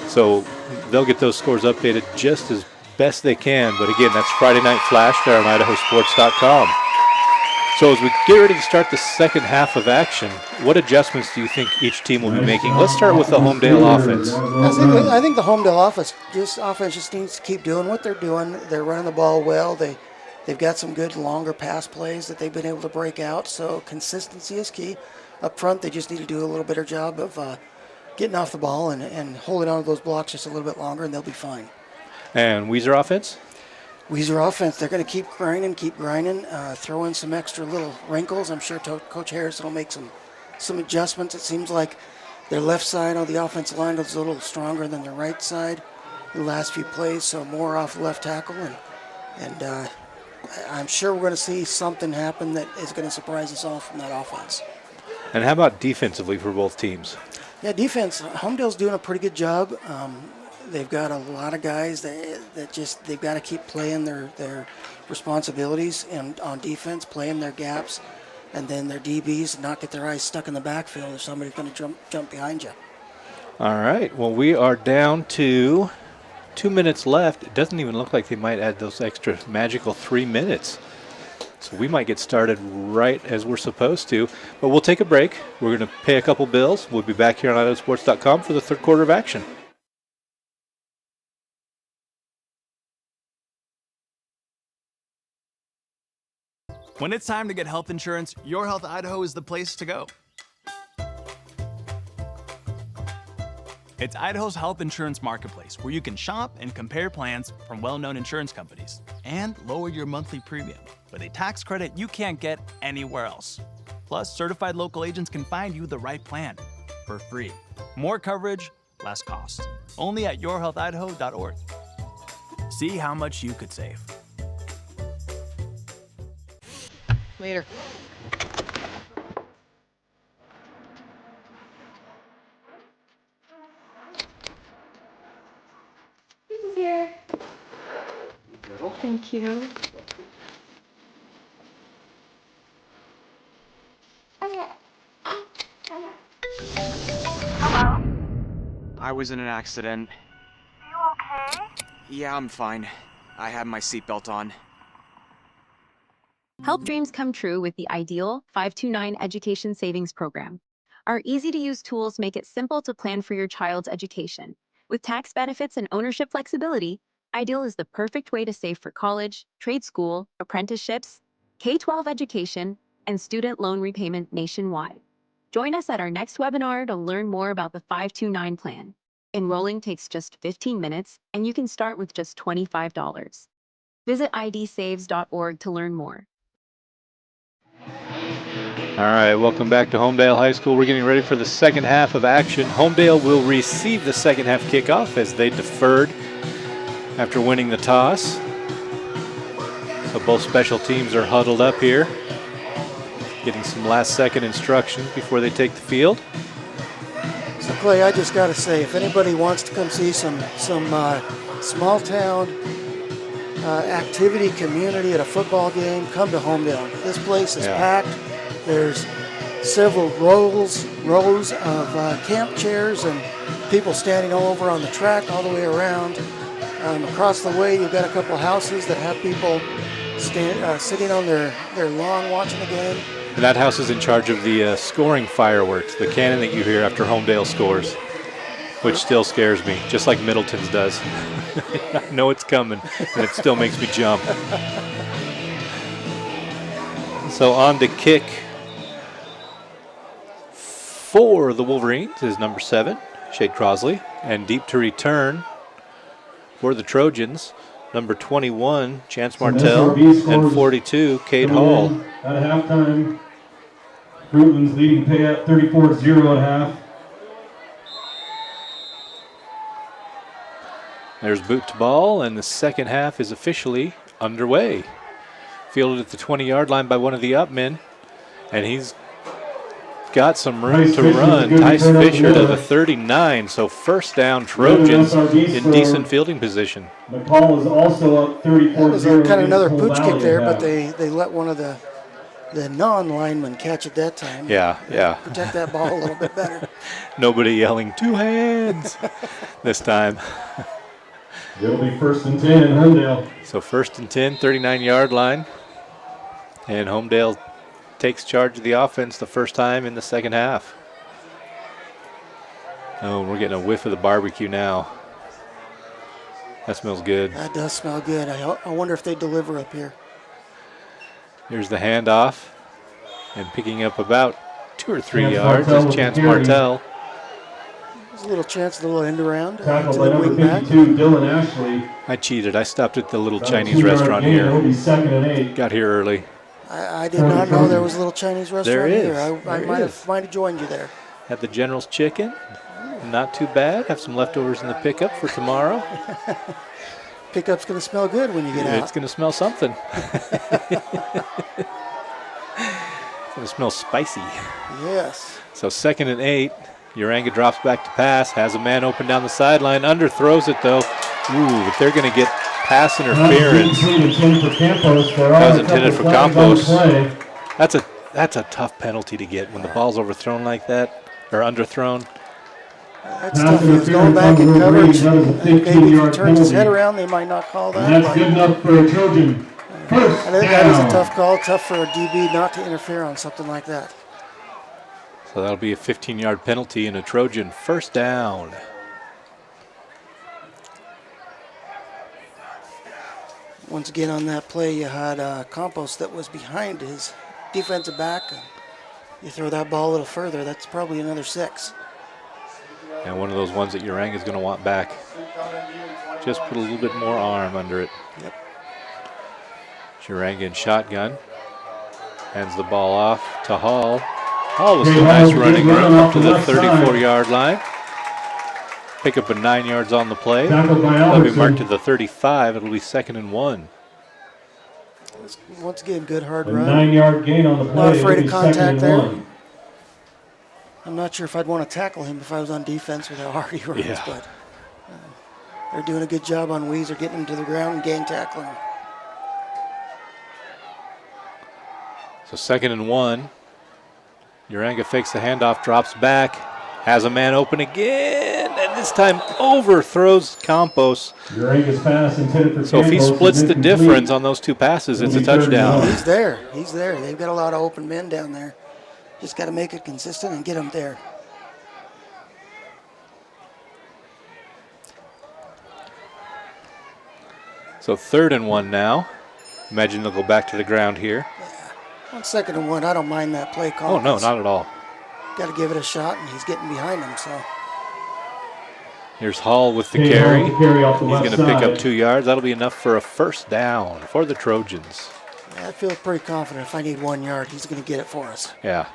So they'll get those scores updated just as best they can. But again, that's Friday Night Flash there on IdahoSports.com. So as we get ready to start the second half of action, what adjustments do you think each team will be making? Let's start with the Homedale offense.
I think the Homedale offense just needs to keep doing what they're doing. They're running the ball well. They've got some good longer pass plays that they've been able to break out. So consistency is key. Up front, they just need to do a little better job of getting off the ball and holding on to those blocks just a little bit longer, and they'll be fine.
And Weiser offense?
Weiser offense, they're going to keep grinding, throw in some extra little wrinkles. I'm sure Coach Harrison will make some adjustments. It seems like their left side on the offensive line was a little stronger than their right side in the last few plays, so more off left tackle. And I'm sure we're going to see something happen that is going to surprise us all from that offense.
And how about defensively for both teams?
Yeah, defense, Homedale's doing a pretty good job. They've got a lot of guys they've got to keep playing their responsibilities and on defense, playing their gaps, and then their DBs not get their eyes stuck in the backfield if somebody's going to jump behind you.
All right. Well, we are down to 2 minutes left. It doesn't even look like they might add those extra magical 3 minutes. So we might get started right as we're supposed to. But we'll take a break. We're going to pay a couple bills. We'll be back here on IdahoSports.com for the third quarter of action.
When it's time to get health insurance, Your Health Idaho is the place to go. It's Idaho's health insurance marketplace where you can shop and compare plans from well-known insurance companies and lower your monthly premium with a tax credit you can't get anywhere else. Plus, certified local agents can find you the right plan for free. More coverage, less cost. Only at yourhealthidaho.org. See how much you could save.
Later. Here. Thank you.
Hello? I was in an accident.
You okay?
Yeah, I'm fine. I had my seatbelt on.
Help dreams come true with the Ideal 529 Education Savings Program. Our easy-to-use tools make it simple to plan for your child's education. With tax benefits and ownership flexibility, Ideal is the perfect way to save for college, trade school, apprenticeships, K-12 education, and student loan repayment nationwide. Join us at our next webinar to learn more about the 529 plan. Enrolling takes just 15 minutes, and you can start with just $25. Visit idsaves.org to learn more.
All right, welcome back to Homedale High School. We're getting ready for the second half of action. Homedale will receive the second half kickoff as they deferred after winning the toss. So both special teams are huddled up here, getting some last-second instructions before they take the field.
So Clay, I just got to say, if anybody wants to come see some small-town activity community at a football game, come to Homedale. This place is packed. There's several rows of camp chairs and people standing all over on the track all the way around. Across the way, you've got a couple houses that have people sitting on their lawn watching the game.
And that house is in charge of the scoring fireworks, the cannon that you hear after Homedale scores, which still scares me, just like Middleton's does. I know it's coming, and it still makes me jump. So on to kick for the Wolverines is number 7, Shade Crosley, and deep to return for the Trojans, number 21, Chance Martell, and 42, Cade Hall.
At halftime, Fruitland's leading payout 34-0 at half.
There's boot to ball, and the second half is officially underway. Fielded at the 20-yard line by one of the upmen, and he's got some room to run. Tice Fisher to the 39, so first down Trojans in decent fielding position.
McCall is also up 34-0.
That was kind of another pooch kick there, but they let one of the non-linemen catch it that time.
Yeah.
Protect that ball a little bit better.
Nobody yelling, 2 hands this time.
It'll be 1st and 10 in Homedale.
So 1st and 10, 39-yard line. And Homedale takes charge of the offense the first time in the second half. Oh, we're getting a whiff of the barbecue now. That smells good.
That does smell good. I wonder if they deliver up here.
Here's the handoff. And picking up about 2 or 3 yards is Chance Martell.
There's a little chance, a little end around.
Tackled by number 52, Dylan Ashley.
I cheated. I stopped at the little Chinese restaurant here.
It'll be 2nd and 8.
Got here early.
I did not know there was a little Chinese restaurant
there is.
either. I might have joined you there.
Had the General's chicken. Not too bad. Have some leftovers in the pickup for tomorrow.
Pickup's going to smell good when you get out.
It's going to smell something. It's going to smell spicy.
Yes.
So 2nd and 8. Uranga drops back to pass. Has a man open down the sideline. Underthrows it, though. Ooh, but they're going to get pass interference. That was intended for Campos. That's a tough penalty to get when the ball's overthrown like that, or underthrown.
That's tough. He was going back in coverage. Maybe if he turns his head around, they might not call that.
And that's good enough for a Trojan.
I think that is a tough call. Tough for a DB not to interfere on something like that.
So that'll be a 15-yard penalty and a Trojan first down.
Once again on that play, you had Campos that was behind his defensive back. You throw that ball a little further, that's probably another 6.
And one of those ones that Uranga's going to want back. Just put a little bit more arm under it.
Yep.
Uranga in shotgun. Hands the ball off to Hall. Hall with some nice running room up to the 34-yard line. Pick up a 9 yards on the play. That'll be marked to the 35. It'll be 2nd and 1.
Once again, good hard
A
run.
9-yard gain on the play.
Not afraid of
It'll be 2nd
contact
and
there.
1.
I'm not sure if I'd want to tackle him if I was on defense with how hard he runs,
Yeah.
but they're doing a good job on Weiser getting him to the ground and gang tackling him.
So 2nd and 1. Uranga fakes the handoff, drops back, has a man open again, and this time overthrows Campos.
Uranga's pass intended for
So if he
Campos
splits
is
the
incomplete.
difference on those 2 passes, it's a touchdown.
He's there. He's there. They've got a lot of open men down there. Just got to make it consistent and get them there.
So 3rd and 1 now. Imagine they'll go back to the ground here.
On 2nd and 1, I don't mind that play call.
Oh, no, not at all.
Got to give it a shot, and he's getting behind him, so.
Here's Hall with the
Hey,
carry.
Hall with the carry off the
He's
left
going to pick up
side.
2 yards. That'll be enough for a first down for the Trojans.
Yeah, I feel pretty confident if I need 1 yard, he's going to get it for us.
Yeah.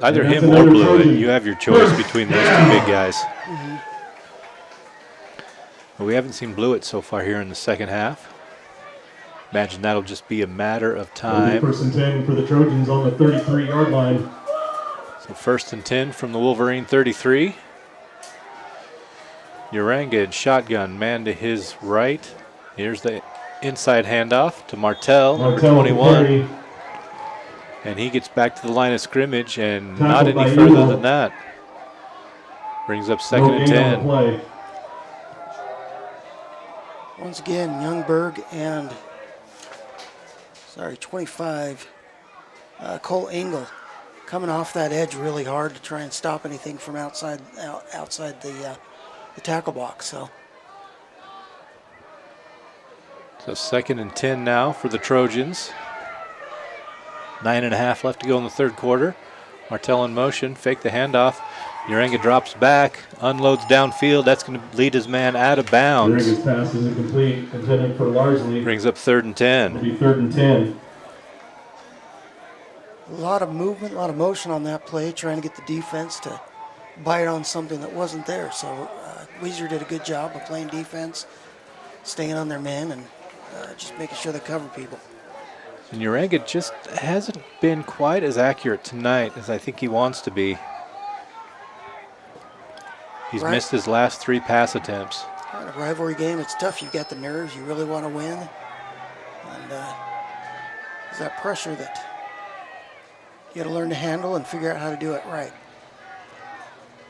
Either
And that's
him or
another
Blewett.
Trojan.
You have your choice between those 2 big guys.
Mm-hmm.
But we haven't seen Blewett so far here in the second half. Imagine that'll just be a matter of time.
1st and 10 for the Trojans on the 33-yard line.
So 1st and 10 from the Wolverine 33. Uranga in shotgun, man to his right. Here's the inside handoff to Martell, number
Martell with the
21.
carry.
And he gets back to the line of scrimmage and not any further than that. Brings up 2nd and 10.
Once again, Youngberg and 25, Cole Engel coming off that edge really hard to try and stop anything from outside the tackle box. So
2nd and 10 now for the Trojans. 9.5 left to go in the third quarter. Martell in motion, fake the handoff. Urenga drops back, unloads downfield. That's going to lead his man out of bounds.
Urenga's pass is incomplete, intended for Larsley.
Brings up 3rd and 10.
It'll be 3rd and 10.
a lot of movement, a lot of motion on that play, trying to get the defense to bite on something that wasn't there. So Weiser did a good job of playing defense, staying on their men, and just making sure they cover people.
And Urenga just hasn't been quite as accurate tonight as I think he wants to be. He's missed his last 3 pass attempts.
In a rivalry game, it's tough. You've got the nerves. You really want to win. And there's that pressure that you got to learn to handle and figure out how to do it right.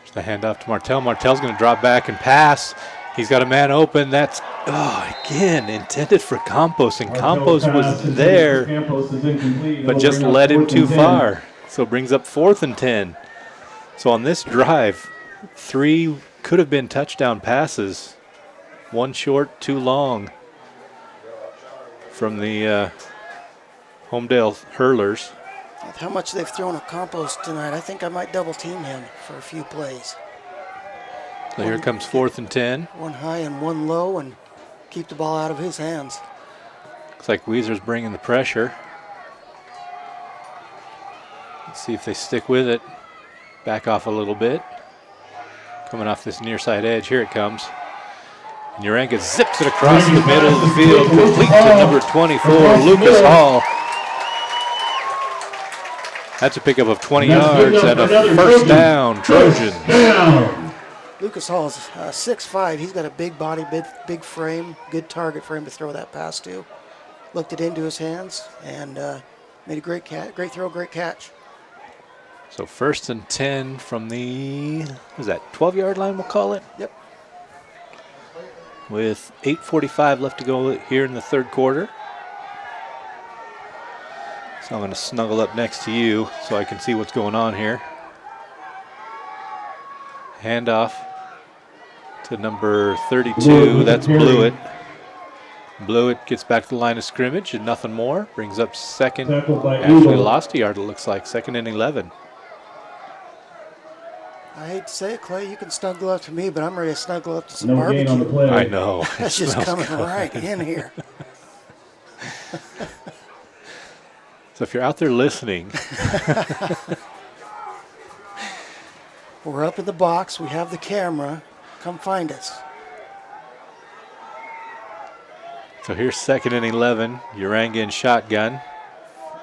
Just a handoff to Martell. Martell's going to drop back and pass. He's got a man open. That's, again, intended for Campos. And Campos was there, but just led him too far. So it brings up 4th and 10. So on this drive, 3 could have been touchdown passes. 1 short, 2 long from the Homedale hurlers.
With how much they've thrown at Campos tonight, I think I might double team him for a few plays.
So here comes 4th and 10.
1 high and 1 low, and keep the ball out of his hands.
Looks like Weiser's bringing the pressure. Let's see if they stick with it. Back off a little bit. Coming off this near side edge. Here it comes. And Urenga zips it across the middle of the field, complete to number 24, Lucas Hall. That's a pickup of 20 yards and a first down, Trojans.
Lucas Hall's 6'5". He's got a big body, big frame, good target for him to throw that pass to. Looked it into his hands and made a great throw, great catch.
So 1st and 10 from the, what is that, 12-yard line we'll call it?
Yep.
With 8:45 left to go here in the third quarter. So I'm going to snuggle up next to you so I can see what's going on here. Handoff to number 32, that's Blewett. Blewett gets back to the line of scrimmage and nothing more. Brings up 2nd, actually lost a yard it looks like, 2nd and 11.
I hate to say it, Clay, you can snuggle up to me, but I'm ready to snuggle up to some
No
barbecue.
gain on the play.
I know.
That's just coming right in here.
So if you're out there listening.
We're up in the box. We have the camera. Come find us.
So here's 2nd and 11. Urenga in shotgun.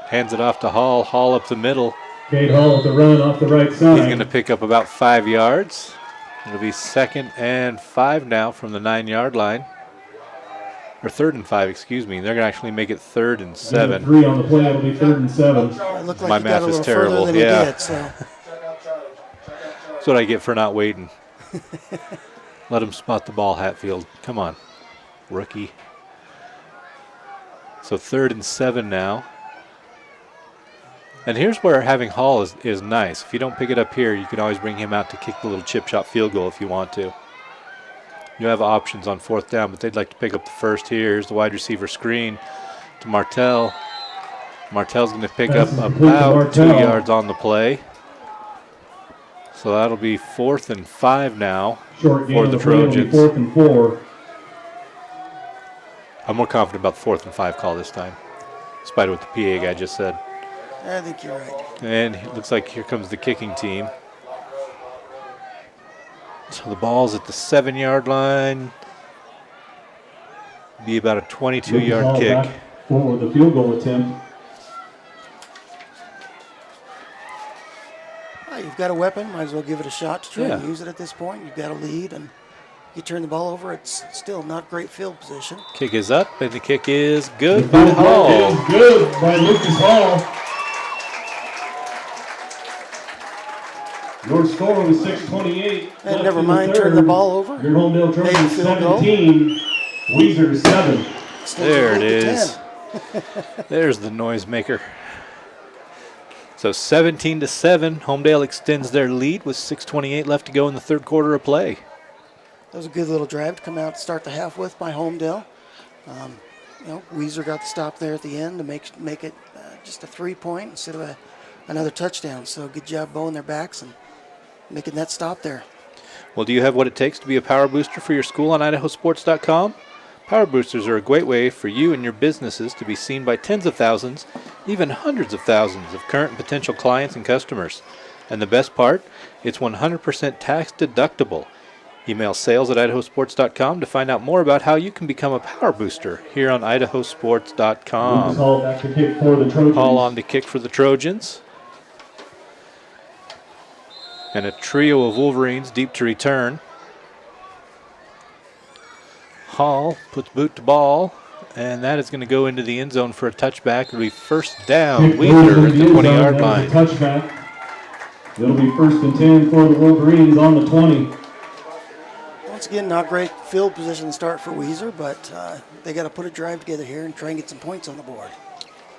Hands it off to Hall. Hall up the middle.
Cade Hall with the run off the right side.
He's going to pick up about 5 yards. It'll be 2nd and 5 now from the 9-yard line. Or 3rd and 5, excuse me. They're going to actually make it 3rd and 7.
3 on the play. It'll be 3rd and 7.
It looked like
My
you
math
got a
is
little further
terrible.
than
Yeah.
you did, so.
That's what I get for not waiting. Let him spot the ball, Hatfield. Come on, rookie. So 3rd and 7 now. And here's where having Hall is nice. If you don't pick it up here, you can always bring him out to kick the little chip shot field goal if you want to. You have options on 4th down, but they'd like to pick up the first here. Here's the wide receiver screen to Martell. Martell's going to pick up about 2 yards on the play. So that'll be 4th and 5 now
Short gain
for
on
the
the play. It'll be
Trojans.
4th and 4.
I'm more confident about the 4th and 5 call this time, despite what the PA guy just said.
I think you're right.
And it looks like here comes the kicking team. So the ball's at the 7-yard line. Be about a 22-yard kick.
For the field goal attempt.
You've got a weapon, might as well give it a shot to try and
Yeah.
use it at this point. You've got a lead, and you turn the ball over, it's still not great field position.
Kick is up, and the kick is good by Hall.
Is good by Lucas Hall. Your score was 6:28.
And never mind, turn the ball over.
Your Homedale Trojans
field goal.
17, Weiser 7.
There it is. There's the noisemaker. So 17-7, Homedale extends their lead with 6:28 left to go in the third quarter of play.
That was a good little drive to come out to start the half with by Homedale. Weiser got the stop there at the end to make it just a 3-point instead of another touchdown. So good job bowing their backs and making that stop there.
Well, do you have what it takes to be a power booster for your school on IdahoSports.com? Power boosters are a great way for you and your businesses to be seen by tens of thousands, even hundreds of thousands of current and potential clients and customers. And the best part, it's 100% tax deductible. Email sales@IdahoSports.com to find out more about how you can become a power booster here on IdahoSports.com.
Call back to kick for the Trojans.
Call on to kick for the Trojans. And a trio of Wolverines deep to return. Hall puts boot to ball, and that is going to go into the end zone for a touchback. It'll be first down. Weiser at the 20-yard line.
Touchback. It'll be 1st and 10 for the Wolverines on the 20.
Once again, not great field position to start for Weiser, but they got to put a drive together here and try and get some points on the board.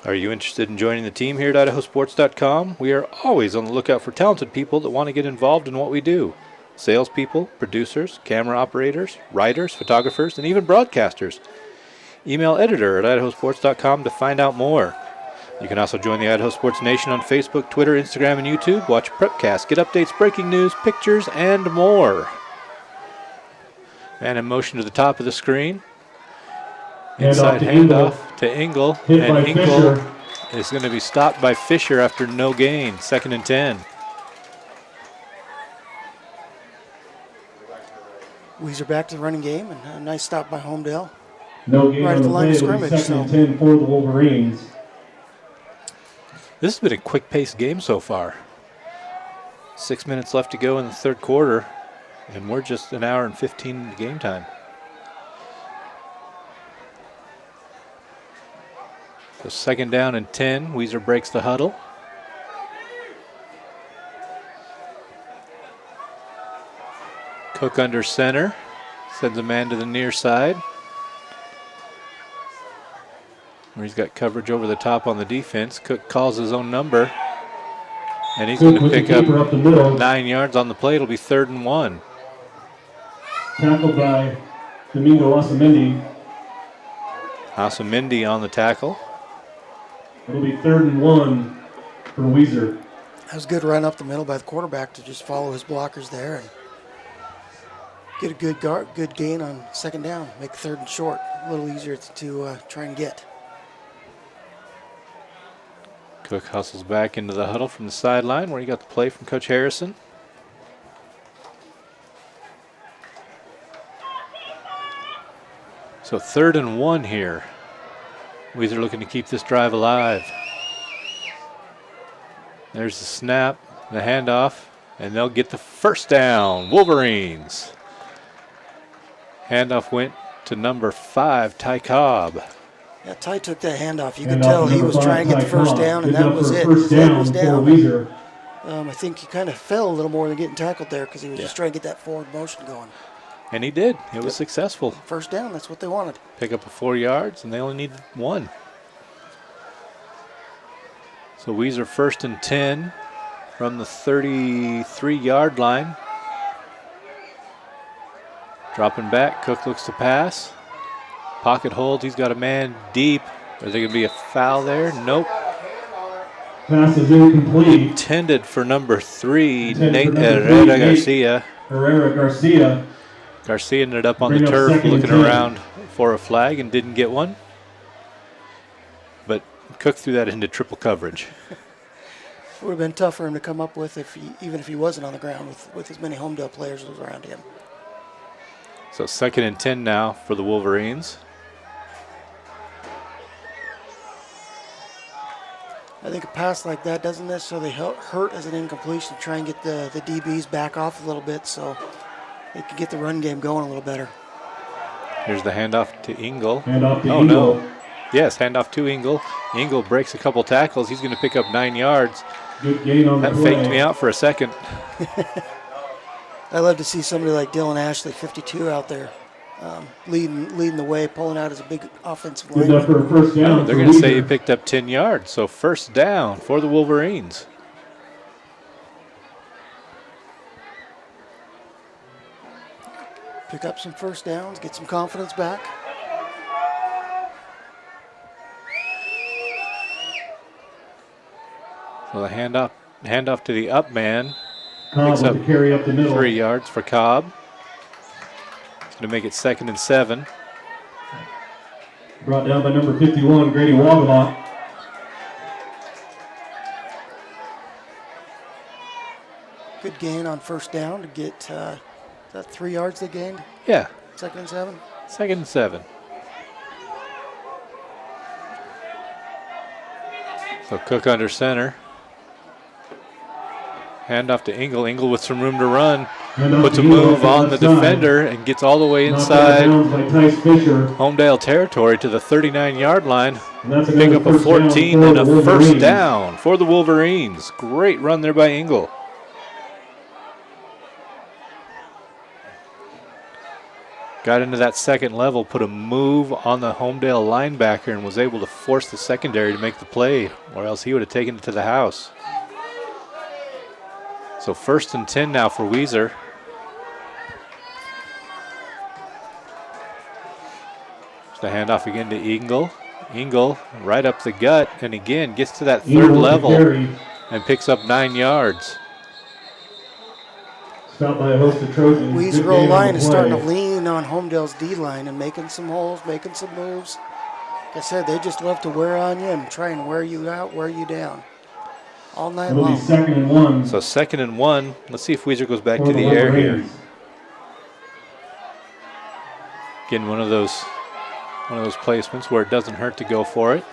Are you interested in joining the team here at IdahoSports.com? We are always on the lookout for talented people that want to get involved in what we do. Salespeople, producers, camera operators, writers, photographers, and even broadcasters. Email editor@IdahoSports.com to find out more. You can also join the Idaho Sports Nation on Facebook, Twitter, Instagram, and YouTube. Watch Prepcast, get updates, breaking news, pictures, and more. And in motion to the top of the screen. Inside handoff to Engel. And Engel is going to be stopped by Fisher after no gain. 2nd and 10.
Weiser back to the running game, and a nice stop by Homedale.
No gain
right
on
at the line of
play.
scrimmage.
2nd and 10 for the Wolverines.
This has been a quick-paced game so far. 6 minutes left to go in the third quarter, and we're just an hour and 15 into game time. So 2nd down and 10. Weiser breaks the huddle. Cook under center. Sends a man to the near side, where he's got coverage over the top on the defense. Cook calls his own number, and he's going to pick up 9 yards on the play. It'll be 3rd and 1.
Tackled by Domingo Osamendi.
Osamendi on the tackle.
It'll be 3rd and 1 for Weiser.
That was a good run up the middle by the quarterback to just follow his blockers there and get a good gain on 2nd down. Make 3rd and short a little easier to try and get.
Cook hustles back into the huddle from the sideline where he got the play from Coach Harrison. So 3rd and 1 here. Weiser looking to keep this drive alive. There's the snap, the handoff, and they'll get the first down. Wolverines. Handoff went to number 5, Ty Cobb.
Yeah, Ty took that handoff. You could tell he was trying to get the first down, and that was it. His head was down. I think he kind of fell a little more than getting tackled there because he was just trying to get that forward motion going.
And he did. It was successful.
First down, that's what they wanted.
Pick up a 4 yards, and they only needed 1. So Weiser 1st and 10 from the 33-yard line. Dropping back, Cook looks to pass. Pocket holds, he's got a man deep. Is there going to be a foul there? Nope.
Pass is incomplete.
Intended for number 3, Nate Herrera Garcia. Garcia ended up on the turf looking around for a flag and didn't get one. But Cook threw that into triple coverage.
It would have been tough for him to come up with even if he wasn't on the ground with as many Homedale players as around him.
So 2nd and 10 now for the Wolverines.
I think a pass like that doesn't necessarily hurt as an incompletion to try and get the DBs back off a little bit so they can get the run game going a little better.
Here's the handoff to Engel.
Handoff to
Engel.
No.
Yes, handoff to Engel. Engel breaks a couple tackles. He's going to pick up 9 yards.
Good gain on the
That
play.
faked me out for a second.
I love to see somebody like Dylan Ashley, 52, out there leading the way, pulling out as a big offensive
Good enough
lineman.
for a first down.
They're going to say he picked up 10 yards, so first down for the Wolverines.
Pick up some first downs, get some confidence back.
So the handoff to the up man.
Cobb
Picks
with
up
the carry up the middle.
3 yards for Cobb. He's going to make it 2nd and 7.
Brought down by number 51, Grady Wagelot.
Good gain on first down to get, is that 3 yards they gained?
Yeah.
2nd and 7?
2nd and 7. So Cook under center. Handoff to Engel. Engel with some room to run. Puts a move on the defender and gets all the way inside Homedale territory to the 39-yard line. Pick up a 14 and a first down for the Wolverines. Great run there by Engel. Got into that second level, put a move on the Homedale linebacker and was able to force the secondary to make the play, or else he would have taken it to the house. So 1st and 10 now for Weiser. Just a handoff again to Engel. Engel right up the gut, and again gets to that 3rd level and picks up 9 yards.
Stopped by a host of Trojans.
Weiser O-line is starting to lean on Homedale's D-line and making some holes, making some moves. Like I said, they just love to wear on you and try and wear you out, wear you down all night
It'll
long.
be 2nd and 1.
So 2nd and 1. Let's see if Weiser goes back to the air here. Again, one of those placements where it doesn't hurt to go for it.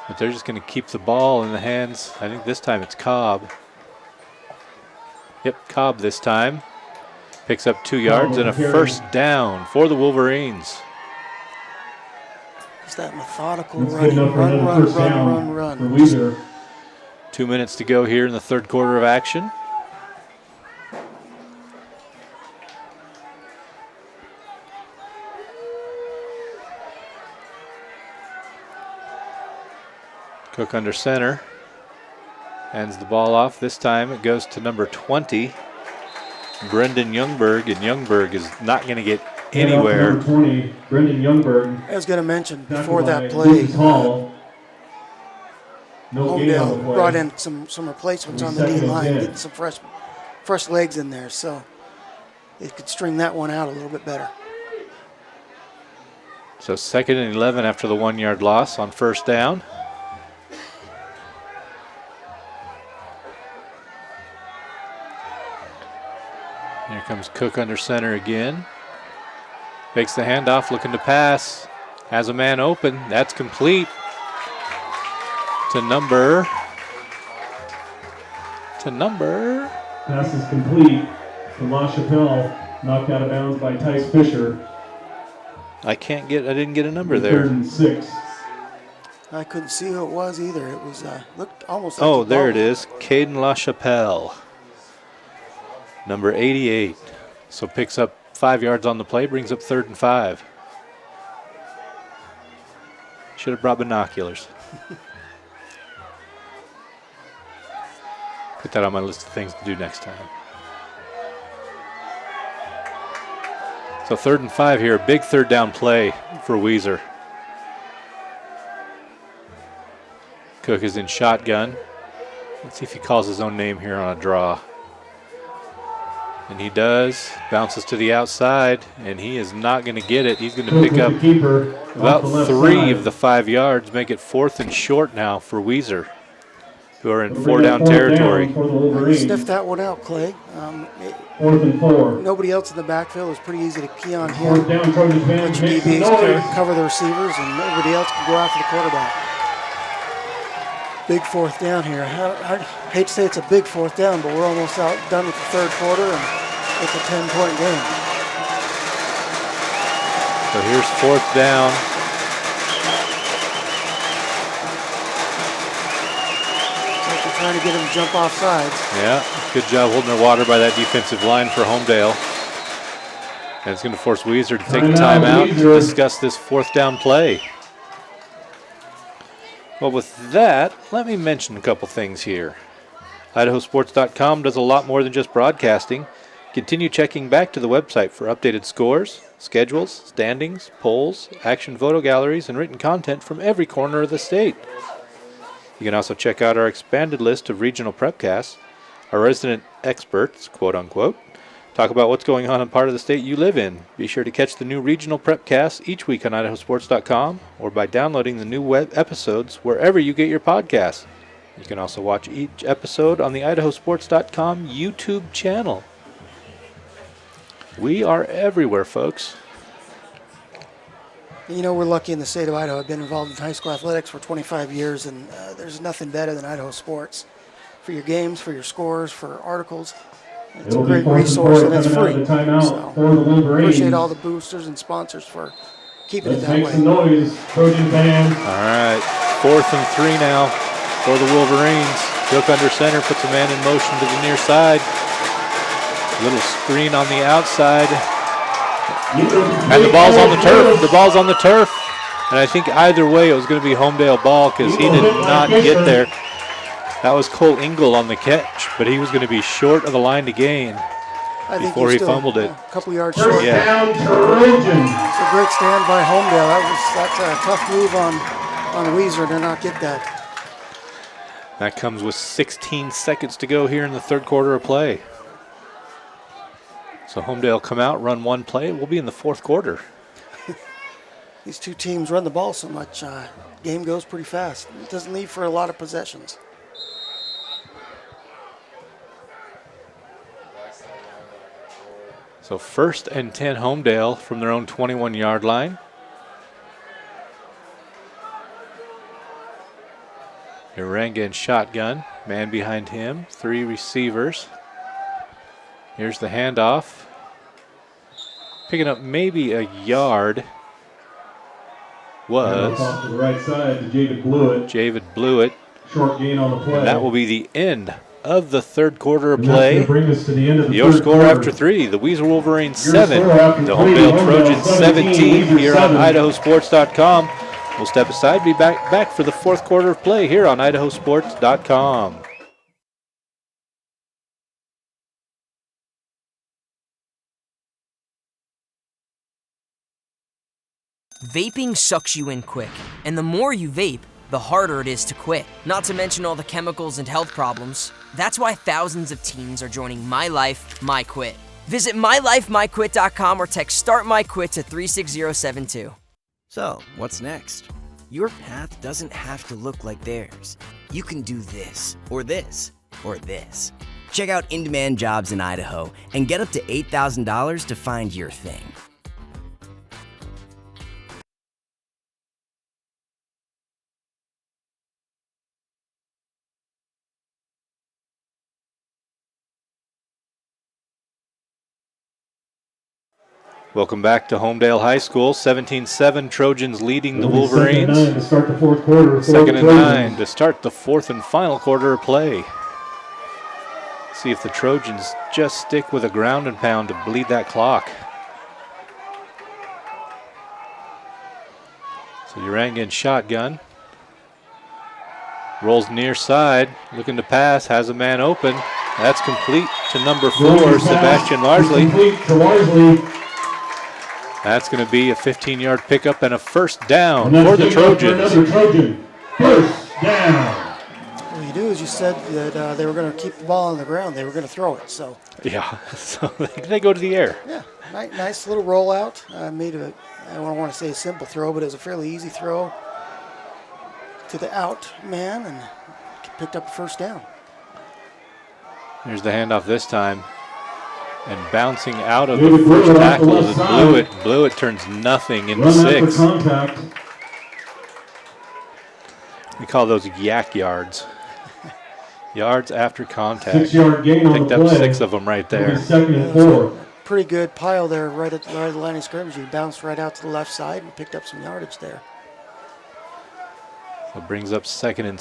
But they're just going to keep the ball in the hands. I think this time it's Cobb. Yep, Cobb this time. Picks up 2 yards and a first down for the Wolverines.
It's that methodical run.
For Weiser.
2 minutes to go here in the 3rd quarter of action. Cook under center. Hands the ball off. This time it goes to number 20, Brendan Youngberg, and Youngberg is not going to get anywhere.
Number 20, Brendan Youngberg.
I was going to mention before that play, Homedale brought in some replacements on the D-line, getting some fresh legs in there, so they could string that one out a little bit better.
So 2nd and 11 after the 1 yard loss on first down. Here comes Cook under center again. Fakes the handoff, looking to pass. Has a man open. That's complete to number.
Pass is complete to La Chapelle. Knocked out of bounds by Tice Fisher.
I didn't get a number there.
3rd and 6.
I couldn't see who it was either. It was looked almost like
There it is. Caden La Chapelle. Number 88. So picks up 5 yards on the play, brings up 3rd and 5. Should have brought binoculars. Put that on my list of things to do next time. So 3rd and 5 here, a big 3rd down play for Weiser. Cook is in shotgun. Let's see if he calls his own name here on a draw. And he does. Bounces to the outside, and he is not going to get it. He's going to pick up about 3 of the 5 yards, make it 4th and short now for Weiser, who are in 4 down territory.
Sniff that one out, Clay.
4th and 4.
Nobody else in the backfield. It was pretty easy to key on him.
Fourth down, Trojans fans,
Let your
make some
DBs
noise.
cover the receivers, and everybody else can go after the quarterback. Big 4th down here. I hate to say it's a big 4th down, but we're almost done with the 3rd quarter, and it's a 10-point game.
So here's 4th down.
So trying to get him to jump off sides.
Yeah, good job holding their water by that defensive line for Homedale. And it's going to force Weiser to take a timeout to discuss this fourth down play. Well, with that, let me mention a couple things here. IdahoSports.com does a lot more than just broadcasting. Continue checking back to the website for updated scores, schedules, standings, polls, action photo galleries, and written content from every corner of the state. You can also check out our expanded list of regional prepcasts. Our resident experts, quote unquote, talk about what's going on in part of the state you live in. Be sure to catch the new regional prepcasts each week on IdahoSports.com or by downloading the new web episodes wherever you get your podcasts. You can also watch each episode on the IdahoSports.com YouTube channel. We are everywhere, folks.
You know, we're lucky in the state of Idaho. I've been involved in high school athletics for 25 years, and there's nothing better than Idaho Sports. For your games, for your scores, for articles. It's a great resource, and it's free. So appreciate all the boosters and sponsors for keeping it that way.
Make some noise, Trojan fans.
All right, 4th and 3 now for the Wolverines. Cook under center, puts a man in motion to the near side. Little screen on the outside. And the ball's on the turf. The ball's on the turf. And I think either way it was going to be Homedale ball because he did not get there. That was Cole Engel on the catch, but he was going to be short of the line to gain before he fumbled it.
A couple yards short.
Yeah.
It's a great stand by Homedale. That's a tough move on Weiser to not get that.
That comes with 16 seconds to go here in the third quarter of play. So Homedale come out, run one play. We'll be in the fourth quarter.
These two teams run the ball so much. Game goes pretty fast. It doesn't leave for a lot of possessions.
So 1st and 10 Homedale from their own 21-yard line. Uranga in shotgun. Man behind him. 3 receivers. Here's the handoff. Picking up maybe a yard was
off to the right side to Javid Blewett.
Javid Blewett.
Short gain on the play.
And that will be the end of the third quarter of play.
Bring us to the end of the
Your
third
score
quarter.
after 3, the Weiser Wolverines 7, the Homedale Trojans 17 here on IdahoSports.com. We'll step aside, be back for the fourth quarter of play here on IdahoSports.com.
Vaping sucks you in quick, and the more you vape, the harder it is to quit. Not to mention all the chemicals and health problems. That's why thousands of teens are joining My Life, My Quit. Visit mylifemyquit.com or text StartMyQuit to 36072.
So, what's next? Your path doesn't have to look like theirs. You can do this, or this, or this. Check out in-demand jobs in Idaho and get up to $8,000 to find your thing.
Welcome back to Homedale High School. 17-7, Trojans leading the Wolverines.
2nd and 9 to start the fourth quarter.
2nd and 9 to start the fourth and final quarter of play. See if the Trojans just stick with a ground and pound to bleed that clock. So Uranga in shotgun. Rolls near side, looking to pass, has a man open. That's complete to number 4, Sebastian Larsley.
Complete to Larsley.
That's going to be a 15-yard pickup and a first down for the Trojans.
Another Trojan. First down.
What you do is you said that they were going to keep the ball on the ground. They were going to throw it. So
yeah, so they go to the air.
Yeah, nice little rollout. Made a, I don't want to say a simple throw, but it was a fairly easy throw to the out man and picked up a first down.
Here's the handoff this time. And bouncing out of the first tackle is Blewett. Blewett turns nothing into 6. We call those yak yards. Yards after contact.
6-yard gain on the
Picked up
play.
6 of them right there.
2nd and 4.
Pretty good pile there right at the line of scrimmage. He bounced right out to the left side and picked up some yardage there.
So it brings up second and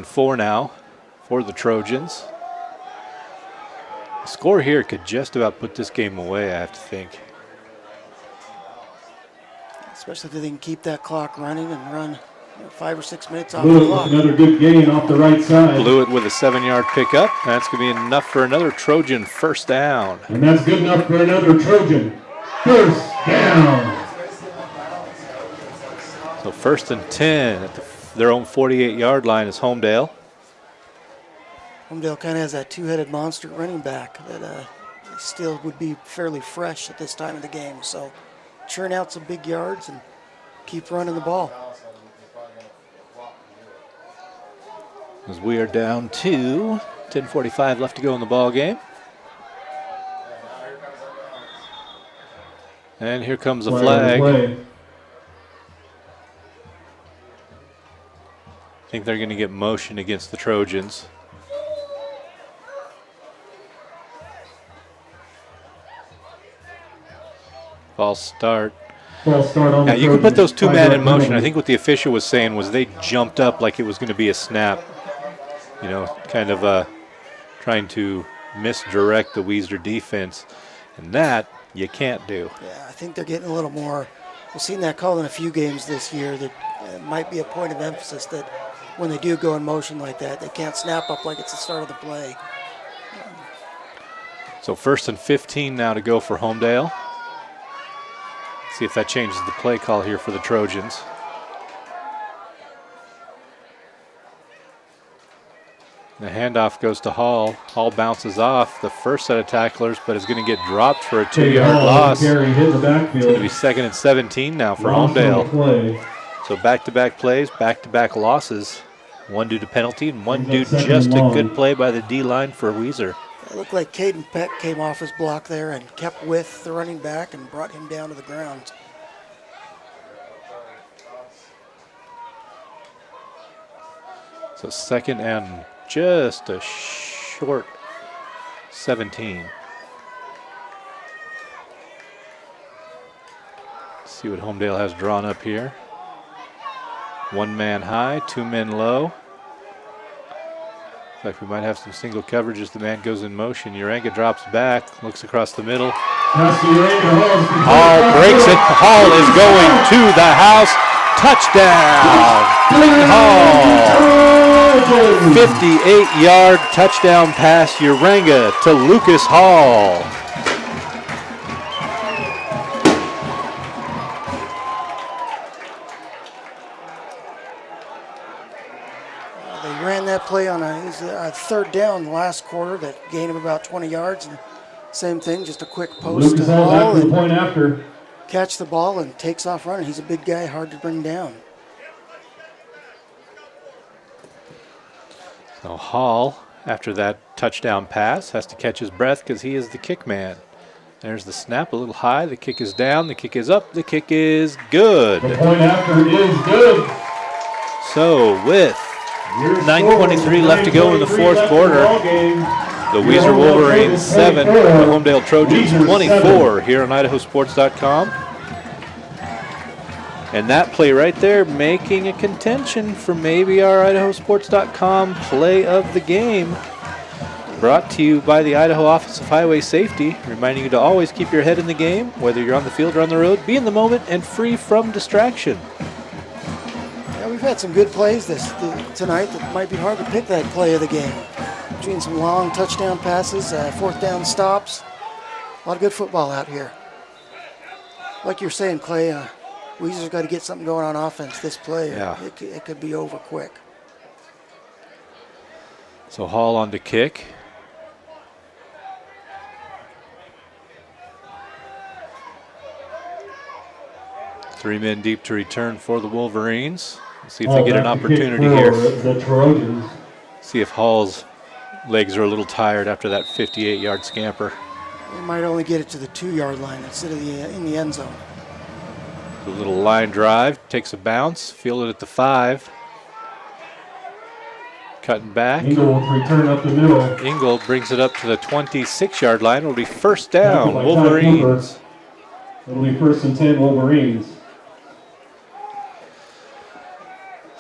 4 now for the Trojans. The score here could just about put this game away, I have to think.
Especially if they can keep that clock running and run 5 or 6 minutes off the clock.
Another good gain off the right side.
Blew it with a 7-yard pickup. That's going to be enough for another Trojan first down.
And that's good enough for another Trojan first down.
So 1st and 10 at their own 48-yard line is Homedale.
Homedale kind of has that two-headed monster running back that still would be fairly fresh at this time of the game. So churn out some big yards and keep running the ball.
As we are down to 10:45 left to go in the ball game. And here comes a flag. I think they're going to get motion against the Trojans. False start. Now you can put those two men in motion. I think what the official was saying was they jumped up like it was going to be a snap. You know, kind of trying to misdirect the Weiser defense. And that you can't do.
Yeah, I think they're getting a little more. We've seen that called in a few games this year. That might be a point of emphasis that when they do go in motion like that, they can't snap up like it's the start of the play.
So 1st and 15 now to go for Homedale. See if that changes the play call here for the Trojans. The handoff goes to Hall. Hall bounces off the first set of tacklers, but is going to get dropped for a 2-yard loss. It's going to be 2nd and 17 now for Homedale. So back-to-back plays, back-to-back losses. One due to penalty and one due just a good play by the D-line for Weiser.
It looked like Caden Peck came off his block there and kept with the running back and brought him down to the ground.
So 2nd and just a short 17. Let's see what Homedale has drawn up here. 1 man high, 2 men low. In fact, we might have some single coverage as the man goes in motion. Uranga drops back, looks across the middle. Hall breaks it. Hall is going to the house. Touchdown! Hall. 58-yard touchdown pass, Uranga to Lucas Hall.
They ran that play on a 3rd down last quarter that gained him about 20 yards. And same thing, just a quick post to Hall and
point after.
Catch the ball and takes off running. He's a big guy, hard to bring down.
So Hall, after that touchdown pass, has to catch his breath because he is the kick man. There's the snap, a little high. The kick is down. The kick is up. The kick is good.
The point after is good.
So with 9:23 left to go in the 4th quarter, the Weiser Wolverines 7, the Homedale Trojans 24 here on IdahoSports.com. And that play right there making a contention for maybe our IdahoSports.com play of the game. Brought to you by the Idaho Office of Highway Safety, reminding you to always keep your head in the game, whether you're on the field or on the road. Be in the moment and free from distraction.
Yeah, we've had some good plays tonight that might be hard to pick that play of the game. Between some long touchdown passes, 4th down stops. A lot of good football out here. Like you're saying, Clay, Weiser's got to get something going on offense this play.
Yeah.
It could be over quick.
So Hall on to kick. Three men deep to return for the Wolverines. Let's see if they get an opportunity here.
The Trojans.
See if Hall's legs are a little tired after that 58-yard scamper.
They might only get it to the 2-yard line instead of in the end zone.
A little line drive, takes a bounce, fielded at the 5. Cutting back.
Ingold return up the middle.
Ingold brings it up to the 26-yard line. It'll be first down, Wolverines.
It'll be 1st and 10, Wolverines.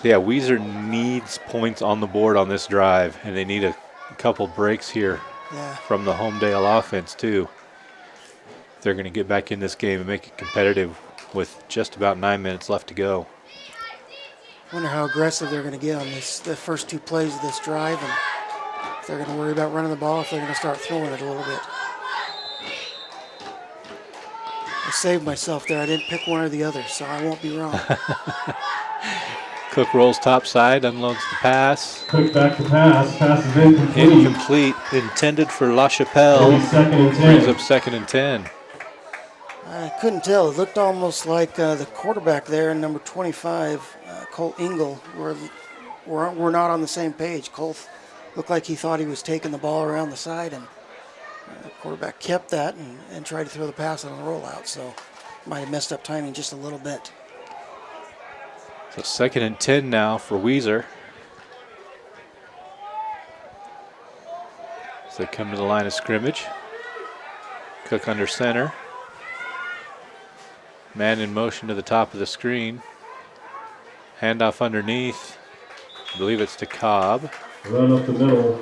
So yeah, Weiser needs points on the board on this drive, and they need a couple breaks here from the Homedale offense too. They're going to get back in this game and make it competitive with just about 9 minutes left to go.
I wonder how aggressive they're going to get on the first 2 plays of this drive, and if they're going to worry about running the ball, if they're going to start throwing it a little bit. I saved myself there. I didn't pick one or the other, so I won't be wrong.
Cook rolls top side, unloads the pass.
Cook back to pass. Pass is incomplete.
Incomplete. Intended for La Chapelle. Brings up 2nd and 10.
I couldn't tell. It looked almost like the quarterback there, number 25, Cole Engel, we're not on the same page. Cole looked like he thought he was taking the ball around the side, and the quarterback kept that and tried to throw the pass on the rollout, so might have messed up timing just a little bit.
So 2nd and 10 now for Weiser. As they come to the line of scrimmage. Cook under center. Man in motion to the top of the screen. Handoff underneath. I believe it's to Cobb.
Run up the middle.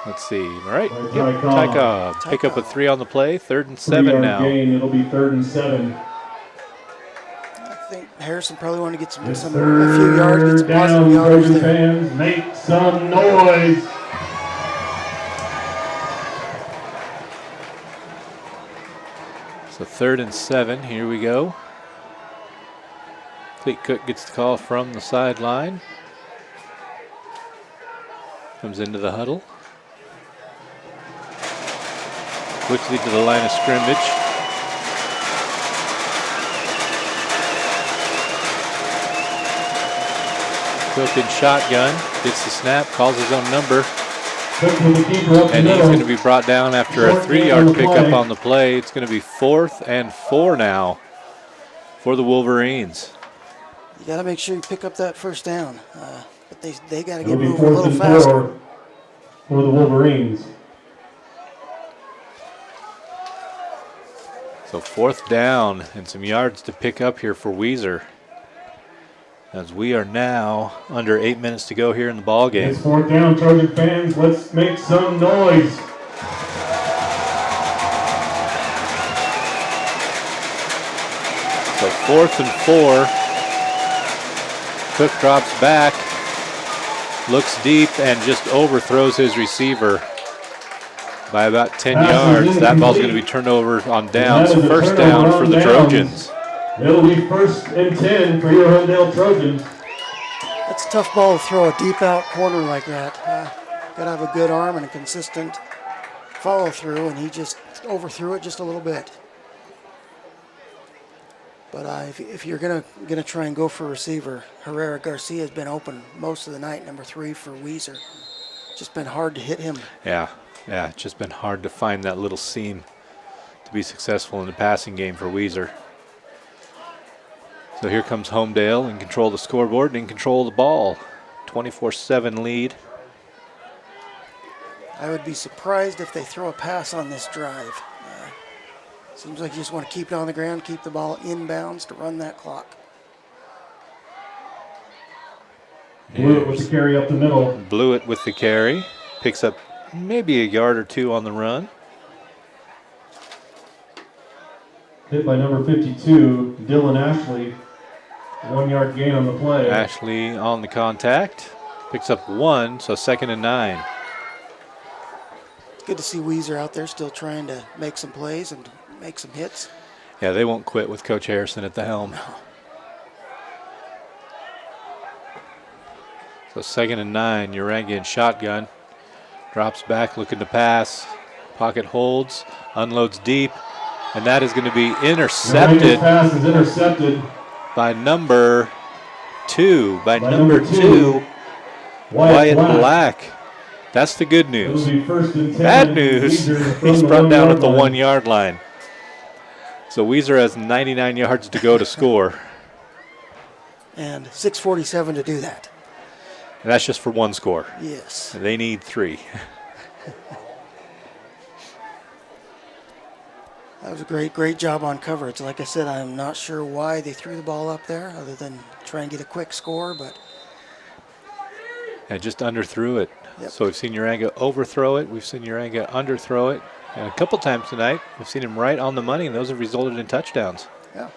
Let's see. All right.
Ty
Cobb. Pick up a 3 on the play. 3rd and 7 now.
Gain. It'll be 3rd and 7.
I think Harrison probably wanted to get a few yards, get some positive yards
Trojan
there.
fans, make some noise.
So 3rd and 7. Here we go. Cleet Cook gets the call from the sideline. Comes into the huddle. Quickly to the line of scrimmage. Cook in shotgun. Gets the snap. Calls his own number. And he's going to be brought down after a 3-yard pickup on the play. It's going to be 4th and 4 now for the Wolverines.
You got to make sure you pick up that first down, but they got to get moving a little faster.
For the Wolverines.
So 4th down and some yards to pick up here for Weiser. As we are now under 8 minutes to go here in the ball game.
It's 4th down, Trojan fans. Let's make some noise.
So 4th and 4. Cook drops back, looks deep, and just overthrows his receiver by about 10 yards. That ball's going to be turned over on downs. First down for the Trojans.
It'll be 1st and 10 for your Homedale Trojans.
That's a tough ball to throw a deep out corner like that. Got to have a good arm and a consistent follow through, and he just overthrew it just a little bit. But if you're gonna try and go for a receiver, Herrera Garcia has been open most of the night, number 3 for Weiser. Just been hard to hit him.
Yeah, it's just been hard to find that little seam to be successful in the passing game for Weiser. So here comes Homedale in control of the scoreboard and in control of the ball. 24-7 lead.
I would be surprised if they throw a pass on this drive. Seems like you just want to keep it on the ground, keep the ball inbounds to run that clock.
Blewett with the carry up the middle.
Blewett with the carry. Picks up maybe a yard or 2 on the run.
Hit by number 52, Dylan Ashley. 1-yard gain on the play.
Ashley on the contact. Picks up 1, so 2nd and 9.
It's good to see Weiser out there still trying to make some plays and make some hits.
Yeah, they won't quit with Coach Harrison at the helm.
No.
So 2nd and 9, Urangi in shotgun. Drops back looking to pass. Pocket holds, unloads deep, and that is going to be intercepted.
Pass is intercepted.
By number 2. By number 2, Wyatt Black. That's the good news. Bad news, he's brought down at the 1-yard line. So Weiser has 99 yards to go to score.
And 6:47 to do that.
And that's just for 1 score.
Yes.
They need 3.
That was a great job on coverage. Like I said, I'm not sure why they threw the ball up there other than try and get a quick score, but...
And just underthrew it.
Yep.
So we've seen Uranga overthrow it. We've seen Uranga underthrow it. And a couple times tonight, we've seen him right on the money, and those have resulted in touchdowns.
Yeah.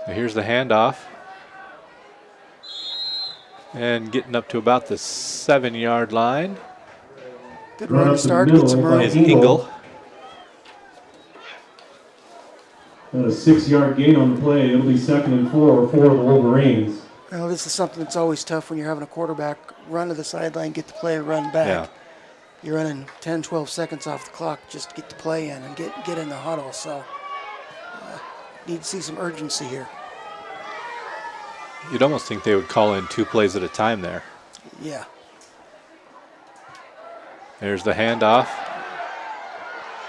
So here's the handoff. And getting up to about the 7-yard line.
Good run to start, get some room.
Is Engel.
And a 6-yard gain on the play. It'll be 2nd and 4 for the Wolverines.
Well, this is something that's always tough when you're having a quarterback run to the sideline, get the play, run back.
Yeah.
You're running 10, 12 seconds off the clock just to get the play in and get in the huddle. So need to see some urgency here.
You'd almost think they would call in 2 plays at a time there.
Yeah.
There's the handoff.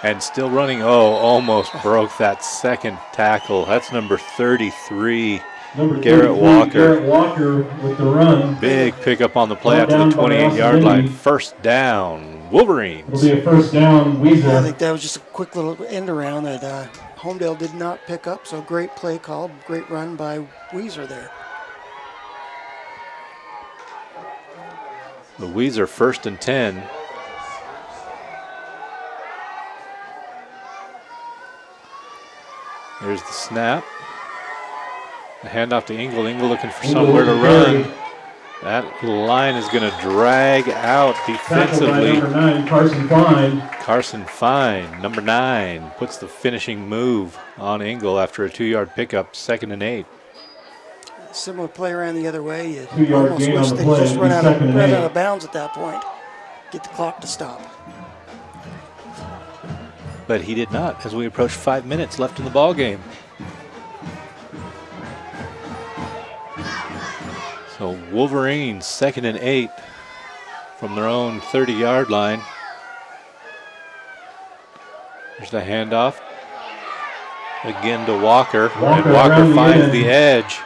And still running. Oh, almost broke that second tackle. That's number 33, Garrett Walker.
Garrett Walker with the run.
Big pickup on the play after the 28-yard line. First down, Wolverines.
It'll be a first down, Weiser.
I think that was just a quick little end around that Homedale did not pick up. So great play call, great run by Weiser there.
The Weiser 1st and 10. There's the snap. The handoff to Engel. Engel looking for somewhere to run. That line is going to drag out defensively.
Number 9, Carson Fine.
Carson Fine, number 9, puts the finishing move on Engel after a 2-yard pickup, 2nd and 8.
Similar play ran the other way. You
2-yard
almost
gain
wish
on the
they
play.
just run out
Second
of bounds at that point. Get the clock to stop.
But he did not, as we approach 5 minutes left in the ball game. So Wolverines 2nd and 8 from their own 30-yard line. There's the handoff again to Walker, and Walker finds the edge.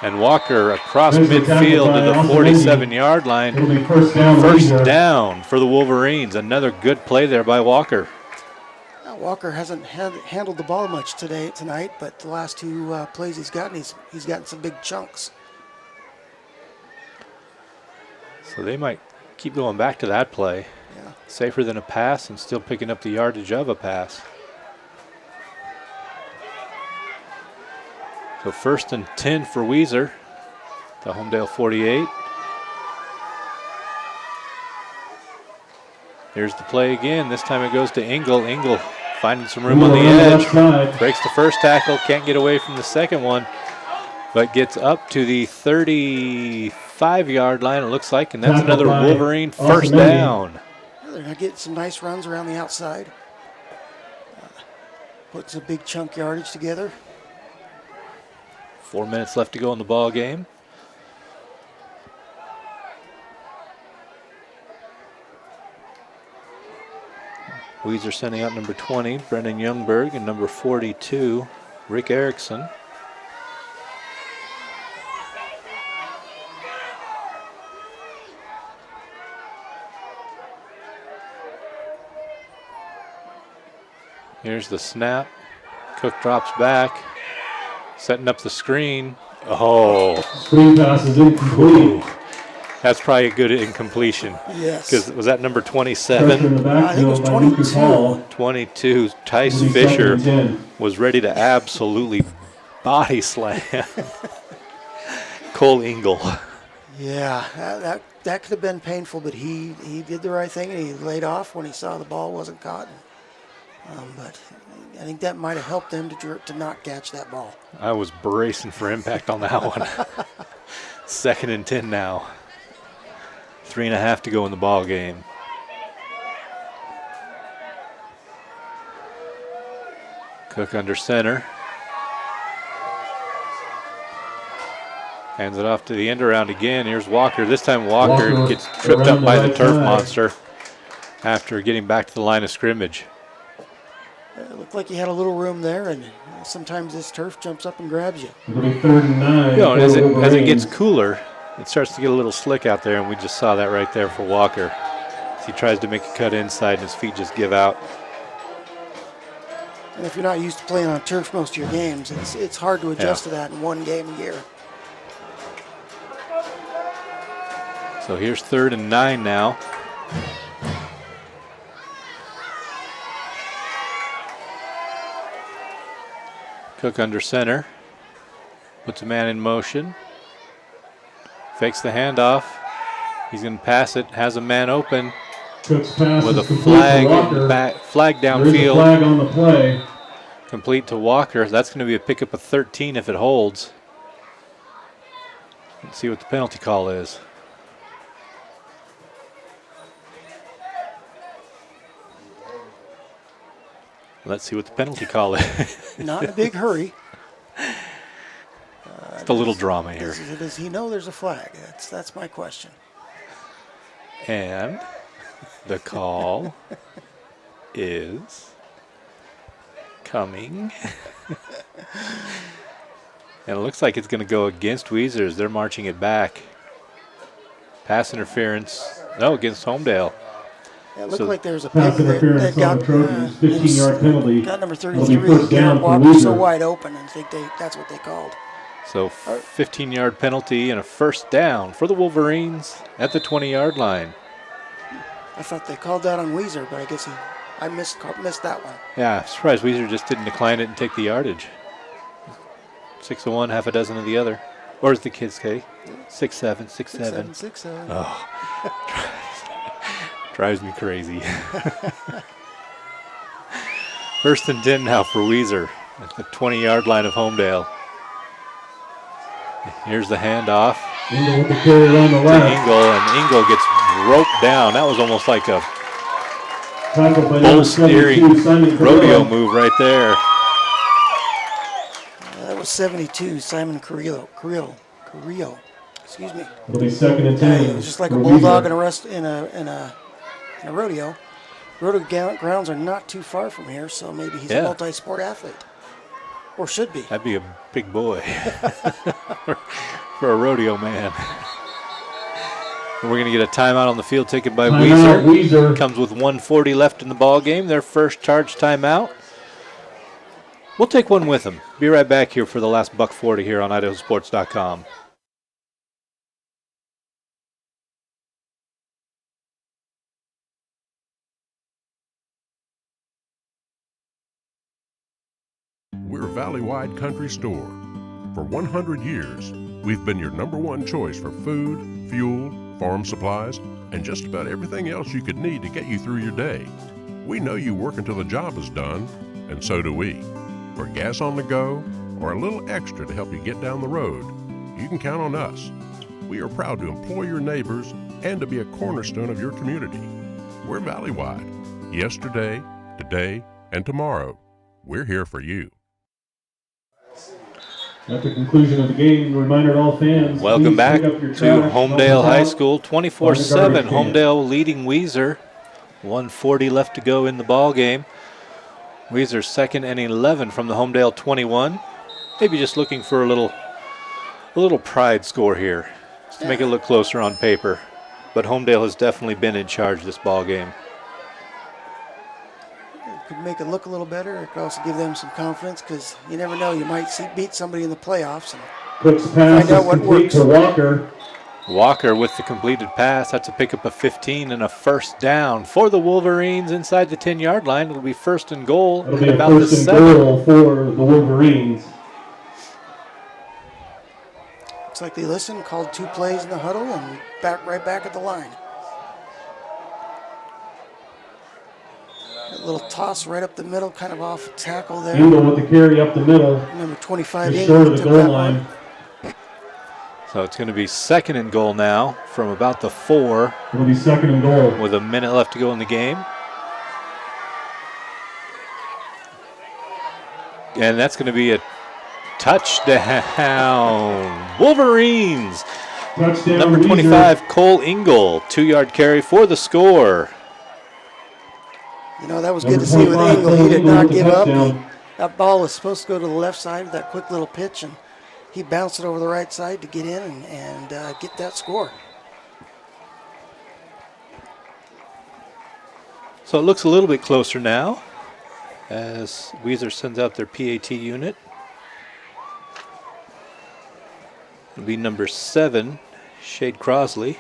And Walker across midfield to the 47-yard line. First down for the Wolverines. Another good play there by Walker.
Walker hasn't handled the ball much tonight, but the last 2 plays he's gotten some big chunks.
So they might keep going back to that play.
Yeah.
Safer than a pass and still picking up the yardage of a pass. So 1st and 10 for Weiser, the Homedale 48. Here's the play again. This time it goes to Engel. Engel finding some room on the edge. Breaks the first tackle, can't get away from the second one, but gets up to the 35-yard line, it looks like, and that's another Wolverine first down.
They're going to get some nice runs around the outside. Puts a big chunk yardage together.
4 minutes left to go in the ball game. Weiser sending out number 20, Brendan Youngberg, and number 42, Rick Erickson. Here's the snap. Cook drops back, setting up the screen. Oh.
Screen pass is incomplete.
That's probably a good incompletion.
Yes.
Because was that number 27?
I think it was 22.
22. Tice Fisher was ready to absolutely body slam Cole Engel.
Yeah, that could have been painful, but he did the right thing and he laid off when he saw the ball wasn't caught. But I think that might have helped them to not catch that ball.
I was bracing for impact on that one. 2nd and 10 now. 3.5 to go in the ball game. Cook under center. Hands it off to the end around again. Here's Walker. This time Walker gets tripped up by the turf monster after getting back to the line of scrimmage.
It looked like he had a little room there, and sometimes this turf jumps up and grabs you.
It'll be 3rd and 9.
You know, as it gets cooler, it starts to get a little slick out there, and we just saw that right there for Walker. As he tries to make a cut inside, and his feet just give out.
And if you're not used to playing on turf most of your games, it's hard to adjust to that in one game a year.
So here's 3rd and 9 now. Cook under center. Puts a man in motion. Fakes the handoff. He's going to pass it. Has a man open.
Cook's pass
with a
is complete
flag
to Walker.
flag
There is a
downfield.
flag on the play.
Complete to Walker. That's going to be a pickup of 13 if it holds. Let's see what the penalty call is. Let's see what the penalty call is.
Not in a big hurry.
Just a little drama here.
Does he know there's a flag? That's my question.
And the call is coming. And it looks like it's going to go against Weiser as they're marching it back. Pass interference. No, against Homedale.
Yeah, it looked like there was a
Pass
pick
interference
that
on the Trojans, 15-yard penalty.
got number
It'll be
33.
first down
Garrett
for
Walker so
Weiser.
wide open, and I think that's what they called.
So 15-yard penalty and a first down for the Wolverines at the 20-yard line.
I thought they called that on Weiser, but I guess I missed that one.
Yeah, surprised Weiser just didn't decline it and take the yardage. 6 of one, half a dozen of the other. Or as the kids say, 6-7, 6-7.
6-7.
Oh, drives me crazy. First and 10 now for Weiser at the 20-yard line of Homedale. Here's the handoff.
Ingle with the carry around the
to
left.
Ingle, and Ingle gets roped down. That was almost like a
Tackled by
bull
number
steering
72, Simon
rodeo
Carrillo.
move right there.
That was 72, Simon Carrillo. Excuse me.
It'll be 2nd and 10.
It was just like a
for
bulldog
Weiser.
in a rodeo. Rodeo grounds are not too far from here, so maybe he's a multi-sport athlete. Or should be.
That'd be a big boy for a rodeo man. And we're going to get a timeout on the field taken by
Timeout,
Weiser. Comes with 1:40 left in the ball game. Their first charge timeout. We'll take one with them. Be right back here for the last $1.40 here on IdahoSports.com.
We're Valley-wide Country Store. For 100 years, we've been your #1 choice for food, fuel, farm supplies, and just about everything else you could need to get you through your day. We know you work until the job is done, and so do we. For gas on the go, or a little extra to help you get down the road, you can count on us. We are proud to employ your neighbors and to be a cornerstone of your community. We're Valley-wide. Yesterday, today, and tomorrow, we're here for you.
At the conclusion of the game, reminder to all fans.
Welcome
please
back
pick up your
to
trash,
Homedale
help us
High
out.
School,
Find a
24-7.
garbage can.
Homedale leading Weiser. 1:40 left to go in the ball game. Weiser 2nd and 11 from the Homedale 21. Maybe just looking for a little pride score here, just to make it look closer on paper. But Homedale has definitely been in charge this ball game.
It could make it look a little better. It could also give them some confidence because you never know. You might beat somebody in the playoffs and
Cook's pass
find
is
out what
complete
works.
to Walker.
Walker with the completed pass. That's a pickup of 15 and a first down for the Wolverines inside the 10-yard line. It'll be 1st and goal
It'll
at
be a
about the
first and
7.
goal for the Wolverines.
Looks like they listened, called 2 plays in the huddle, and right back at the line. A little toss right up the middle, kind of off tackle there.
Ingle with the carry up the middle.
Number 25
Just short
Ingle
of the
took
goal
that
line.
one.
So it's going to be 2nd and goal now from about the 4
It'll be 2nd and goal.
with a minute left to go in the game. And that's going to be a touchdown. Wolverines.
Touchdown,
Number
Weiser.
25, Cole Ingle. 2-yard carry for the score.
You know, that was
Number
good to see with
25,
Ingle. He
Cole
did
Ingle
not
with the
give up.
touchdown.
That ball was supposed to go to the left side with that quick little pitch, and he bounced it over the right side to get in and get that score.
So it looks a little bit closer now. as Weiser sends out their PAT unit. It'll be number 7, Shade Crosley.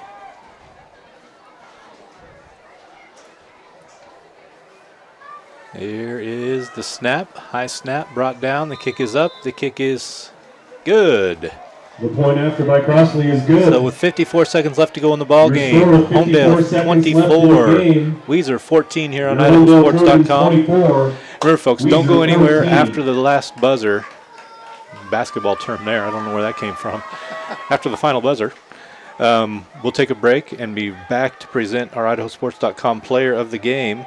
Here is the snap. High snap brought down. The kick is up. The kick is good.
The point after by Crossley is good.
So with 54 seconds left to go in the ball game, Homedale 24, Weiser 14 here on IdahoSports.com. Remember, folks, don't go anywhere after the last buzzer. Basketball term there. I don't know where that came from. After the final buzzer. We'll take a break and be back to present our IdahoSports.com player of the game,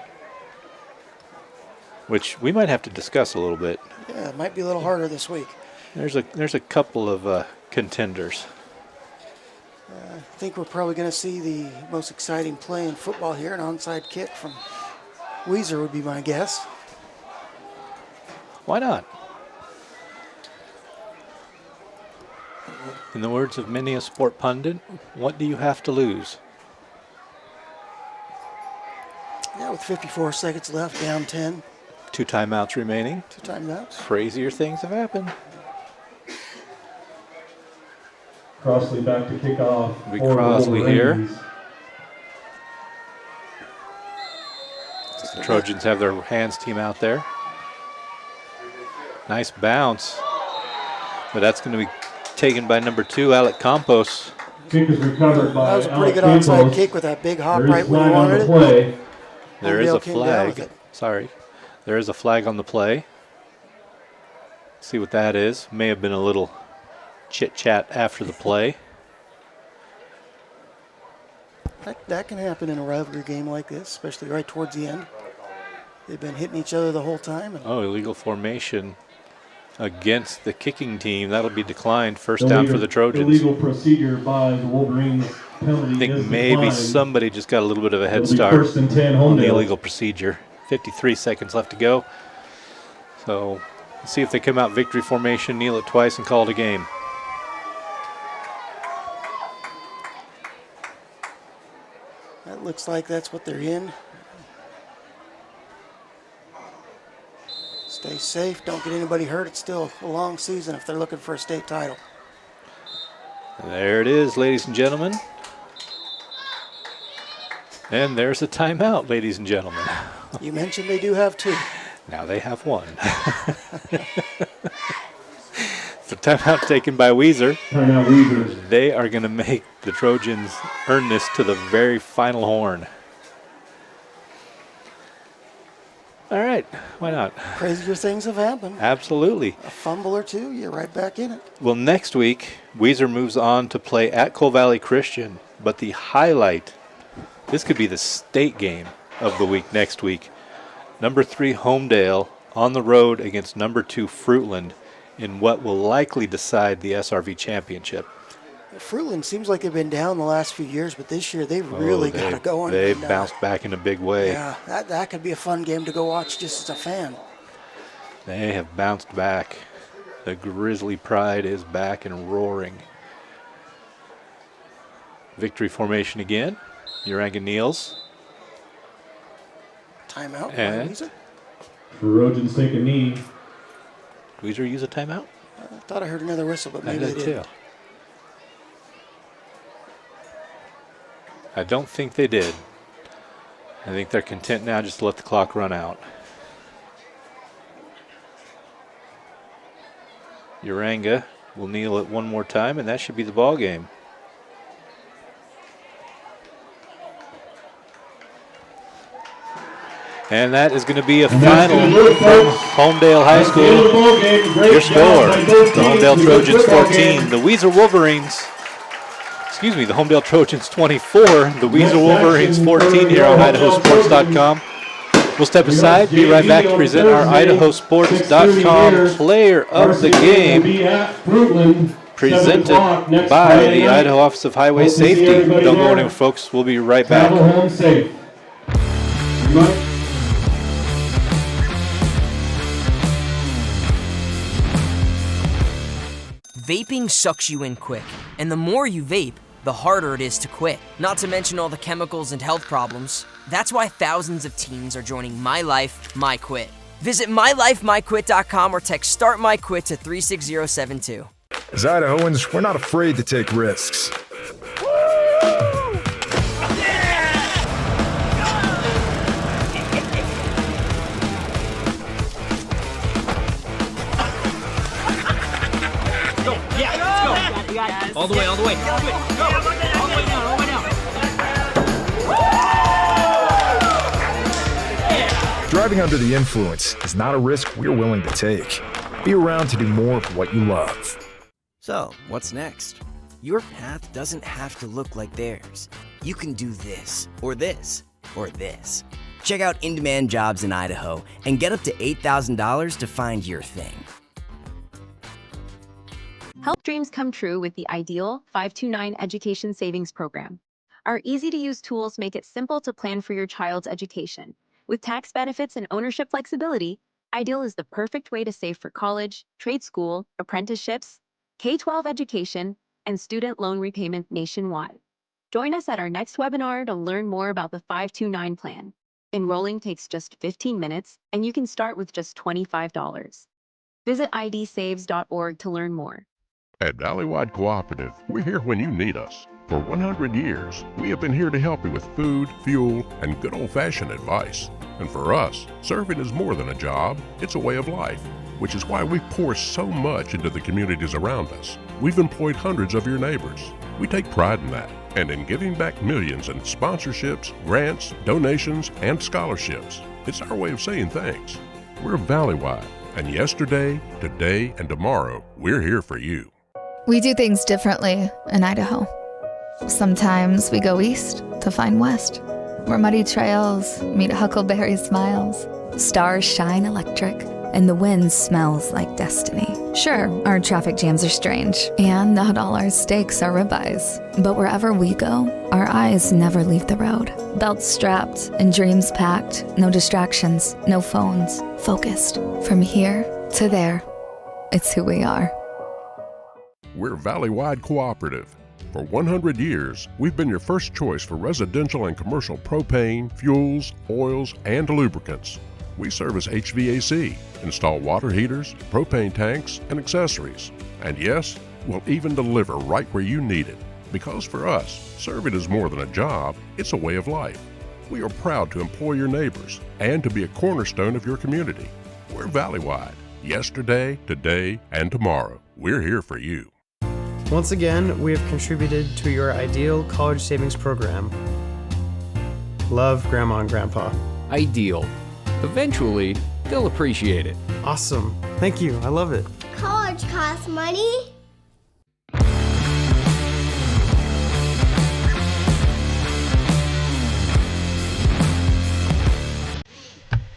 which we might have to discuss a little bit.
Yeah, it might be a little harder this week.
There's a couple of contenders.
I think we're probably going to see the most exciting play in football here, an onside kick from Weiser would be my guess.
Why not? In the words of many a sport pundit, what do you have to lose?
Yeah, with 54 seconds left, down 10.
2 timeouts remaining.
2 timeouts.
Crazier things have happened.
Crossley back to kick off.
Big Crossley here. The Trojans have their hands team out there. Nice bounce. But that's going to be taken by number 2, Alec Campos.
Kick is recovered by
That was a pretty good onside kick with that big hop right when you wanted it.
There is a flag. Sorry. There is a flag on the play. See what that is. May have been a little chit-chat after the play.
That can happen in a rivalry game like this, especially right towards the end. They've been hitting each other the whole time.
Oh, illegal formation against the kicking team. That'll be declined. First down for the Trojans.
Illegal procedure by the Wolverines. Penalty
I think
is
maybe
declined.
somebody just got a little bit of a head
It'll be
start
first and 10
on the
Homedale.
illegal procedure. 53 seconds left to go. So let's see if they come out victory formation, kneel it twice, and call it a game.
That looks like that's what they're in. Stay safe. Don't get anybody hurt. It's still a long season if they're looking for a state title.
There it is, ladies and gentlemen. And there's a timeout, ladies and gentlemen.
You mentioned they do have 2.
Now they have 1. The timeout taken by Weiser.
Timeout Weiser.
They are going to make the Trojans earn this to the very final horn. All right, why not?
Crazier things have happened.
Absolutely.
A fumble or 2, you're right back in it.
Well, next week, Weiser moves on to play at Coal Valley Christian, but the highlight, this could be the state game of the week next week. Number 3, Homedale, on the road against number 2, Fruitland, in what will likely decide the SRV championship.
Fruitland seems like they've been down the last few years, but this year they've really got it going.
They've bounced back in a big way.
Yeah, that could be a fun game to go watch just as a fan.
They have bounced back. The Grizzly pride is back and roaring. Victory formation again. Uranga kneels.
Timeout.
And
Weiser?
Trojans take a knee.
Weiser use a timeout?
I thought I heard another whistle, but maybe
I
they
did
didn't.
too. I don't think they did. I think they're content now just to let the clock run out. Uranga will kneel it one more time, and that should be the ball game. And that is going to be a final from Homedale High School. Your score, the Homedale Trojans 14, the Weiser Wolverines, the Homedale Trojans 24, the Weiser Wolverines 14 here on IdahoSports.com. We'll step aside, be right back to present our IdahoSports.com player of the game, presented by the Idaho Office of Highway Safety. Don't go anywhere, folks. We'll be right back.
Vaping sucks you in quick, and the more you vape, the harder it is to quit. Not to mention all the chemicals and health problems. That's why thousands of teens are joining My Life, My Quit. Visit mylifemyquit.com or text Start My Quit to 36072.
As Idahoans, we're not afraid to take risks.
All the way, all the way. Go. All the way down, all the way down.
Driving under the influence is not a risk we're willing to take. Be around to do more of what you love.
So, what's next? Your path doesn't have to look like theirs. You can do this, or this, or this. Check out in-demand jobs in Idaho and get up to $8,000 to find your thing.
Help dreams come true with the Ideal 529 Education Savings Program. Our easy-to-use tools make it simple to plan for your child's education. With tax benefits and ownership flexibility, Ideal is the perfect way to save for college, trade school, apprenticeships, K-12 education, and student loan repayment nationwide. Join us at our next webinar to learn more about the 529 plan. Enrolling takes just 15 minutes, and you can start with just $25. Visit idsaves.org to learn more.
At Valleywide Cooperative, we're here when you need us. For 100 years, we have been here to help you with food, fuel, and good old-fashioned advice. And for us, serving is more than a job, it's a way of life, which is why we pour so much into the communities around us. We've employed hundreds of your neighbors. We take pride in that, and in giving back millions in sponsorships, grants, donations, and scholarships. It's our way of saying thanks. We're Valleywide, and yesterday, today, and tomorrow, we're here for you.
We do things differently in Idaho. Sometimes we go east to find west, where muddy trails meet huckleberry smiles. Stars shine electric, and the wind smells like destiny. Sure, our traffic jams are strange, and not all our steaks are ribeyes. But wherever we go, our eyes never leave the road. Belts strapped and dreams packed, no distractions, no phones, focused. From here to there, it's who we are.
We're Valleywide Cooperative. For 100 years, we've been your first choice for residential and commercial propane, fuels, oils, and lubricants. We service HVAC, install water heaters, propane tanks, and accessories. And yes, we'll even deliver right where you need it. Because for us, serving is more than a job, it's a way of life. We are proud to employ your neighbors and to be a cornerstone of your community. We're Valleywide. Yesterday, today, and tomorrow. We're here for you.
Once again, we have contributed to your Ideal College Savings Program. Love, Grandma and Grandpa.
Ideal. Eventually, they'll appreciate it.
Awesome. Thank you. I love it.
College costs money.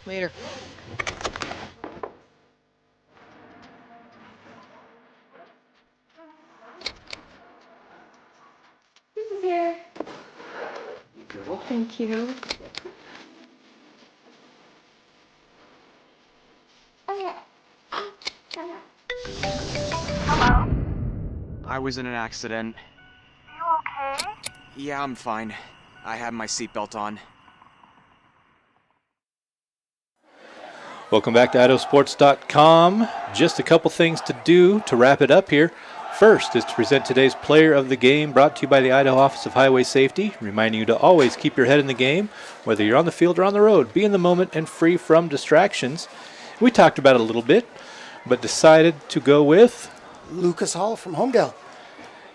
Later. Here. Thank you.
Hello? I was in an accident.
You okay?
Yeah, I'm fine. I had my seatbelt on.
Welcome back to IdahoSports.com. Just a couple things to do to wrap it up here. First is to present today's player of the game, brought to you by the Idaho Office of Highway Safety, reminding you to always keep your head in the game, whether you're on the field or on the road. Be in the moment and free from distractions. We talked about it a little bit, but decided to go with
Lucas Hall from Homedale.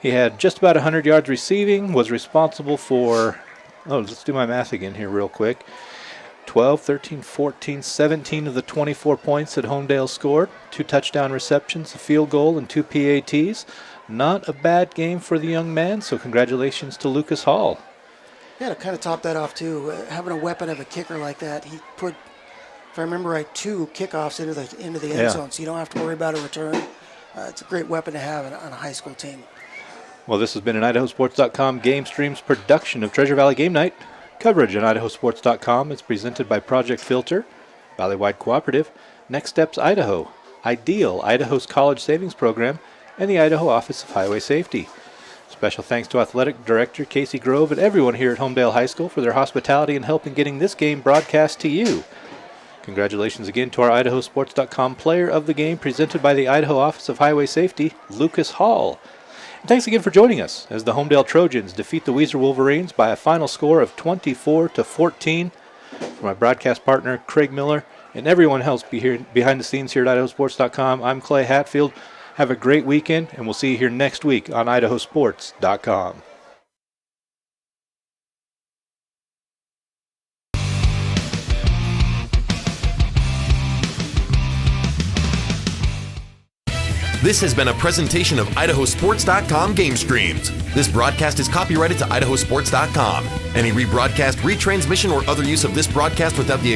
He had just about 100 yards receiving, was responsible for, let's do my math again here real quick. 12, 13, 14, 17 of the 24 points that Homedale scored. 2 touchdown receptions, a field goal, and 2 PATs. Not a bad game for the young man, so congratulations to Lucas Hall.
Yeah, to kind of top that off too, having a weapon of a kicker like that, he put, if I remember right, 2 kickoffs into the end zone, so you don't have to worry about a return. It's a great weapon to have on a high school team.
Well, this has been an IdahoSports.com GameStreams production of Treasure Valley Game Night. Coverage on IdahoSports.com is presented by Project Filter, Valleywide Cooperative, Next Steps Idaho, Ideal, Idaho's College Savings Program, and the Idaho Office of Highway Safety. Special thanks to Athletic Director Casey Grove and everyone here at Homedale High School for their hospitality and help in getting this game broadcast to you. Congratulations again to our IdahoSports.com player of the game, presented by the Idaho Office of Highway Safety, Lucas Hall. And thanks again for joining us as the Homedale Trojans defeat the Weiser Wolverines by a final score of 24-14. For my broadcast partner, Craig Miller, and everyone else behind the scenes here at IdahoSports.com, I'm Clay Hatfield. Have a great weekend, and we'll see you here next week on IdahoSports.com.
This has been a presentation of IdahoSports.com GameStreams. This broadcast is copyrighted to IdahoSports.com. Any rebroadcast, retransmission, or other use of this broadcast without the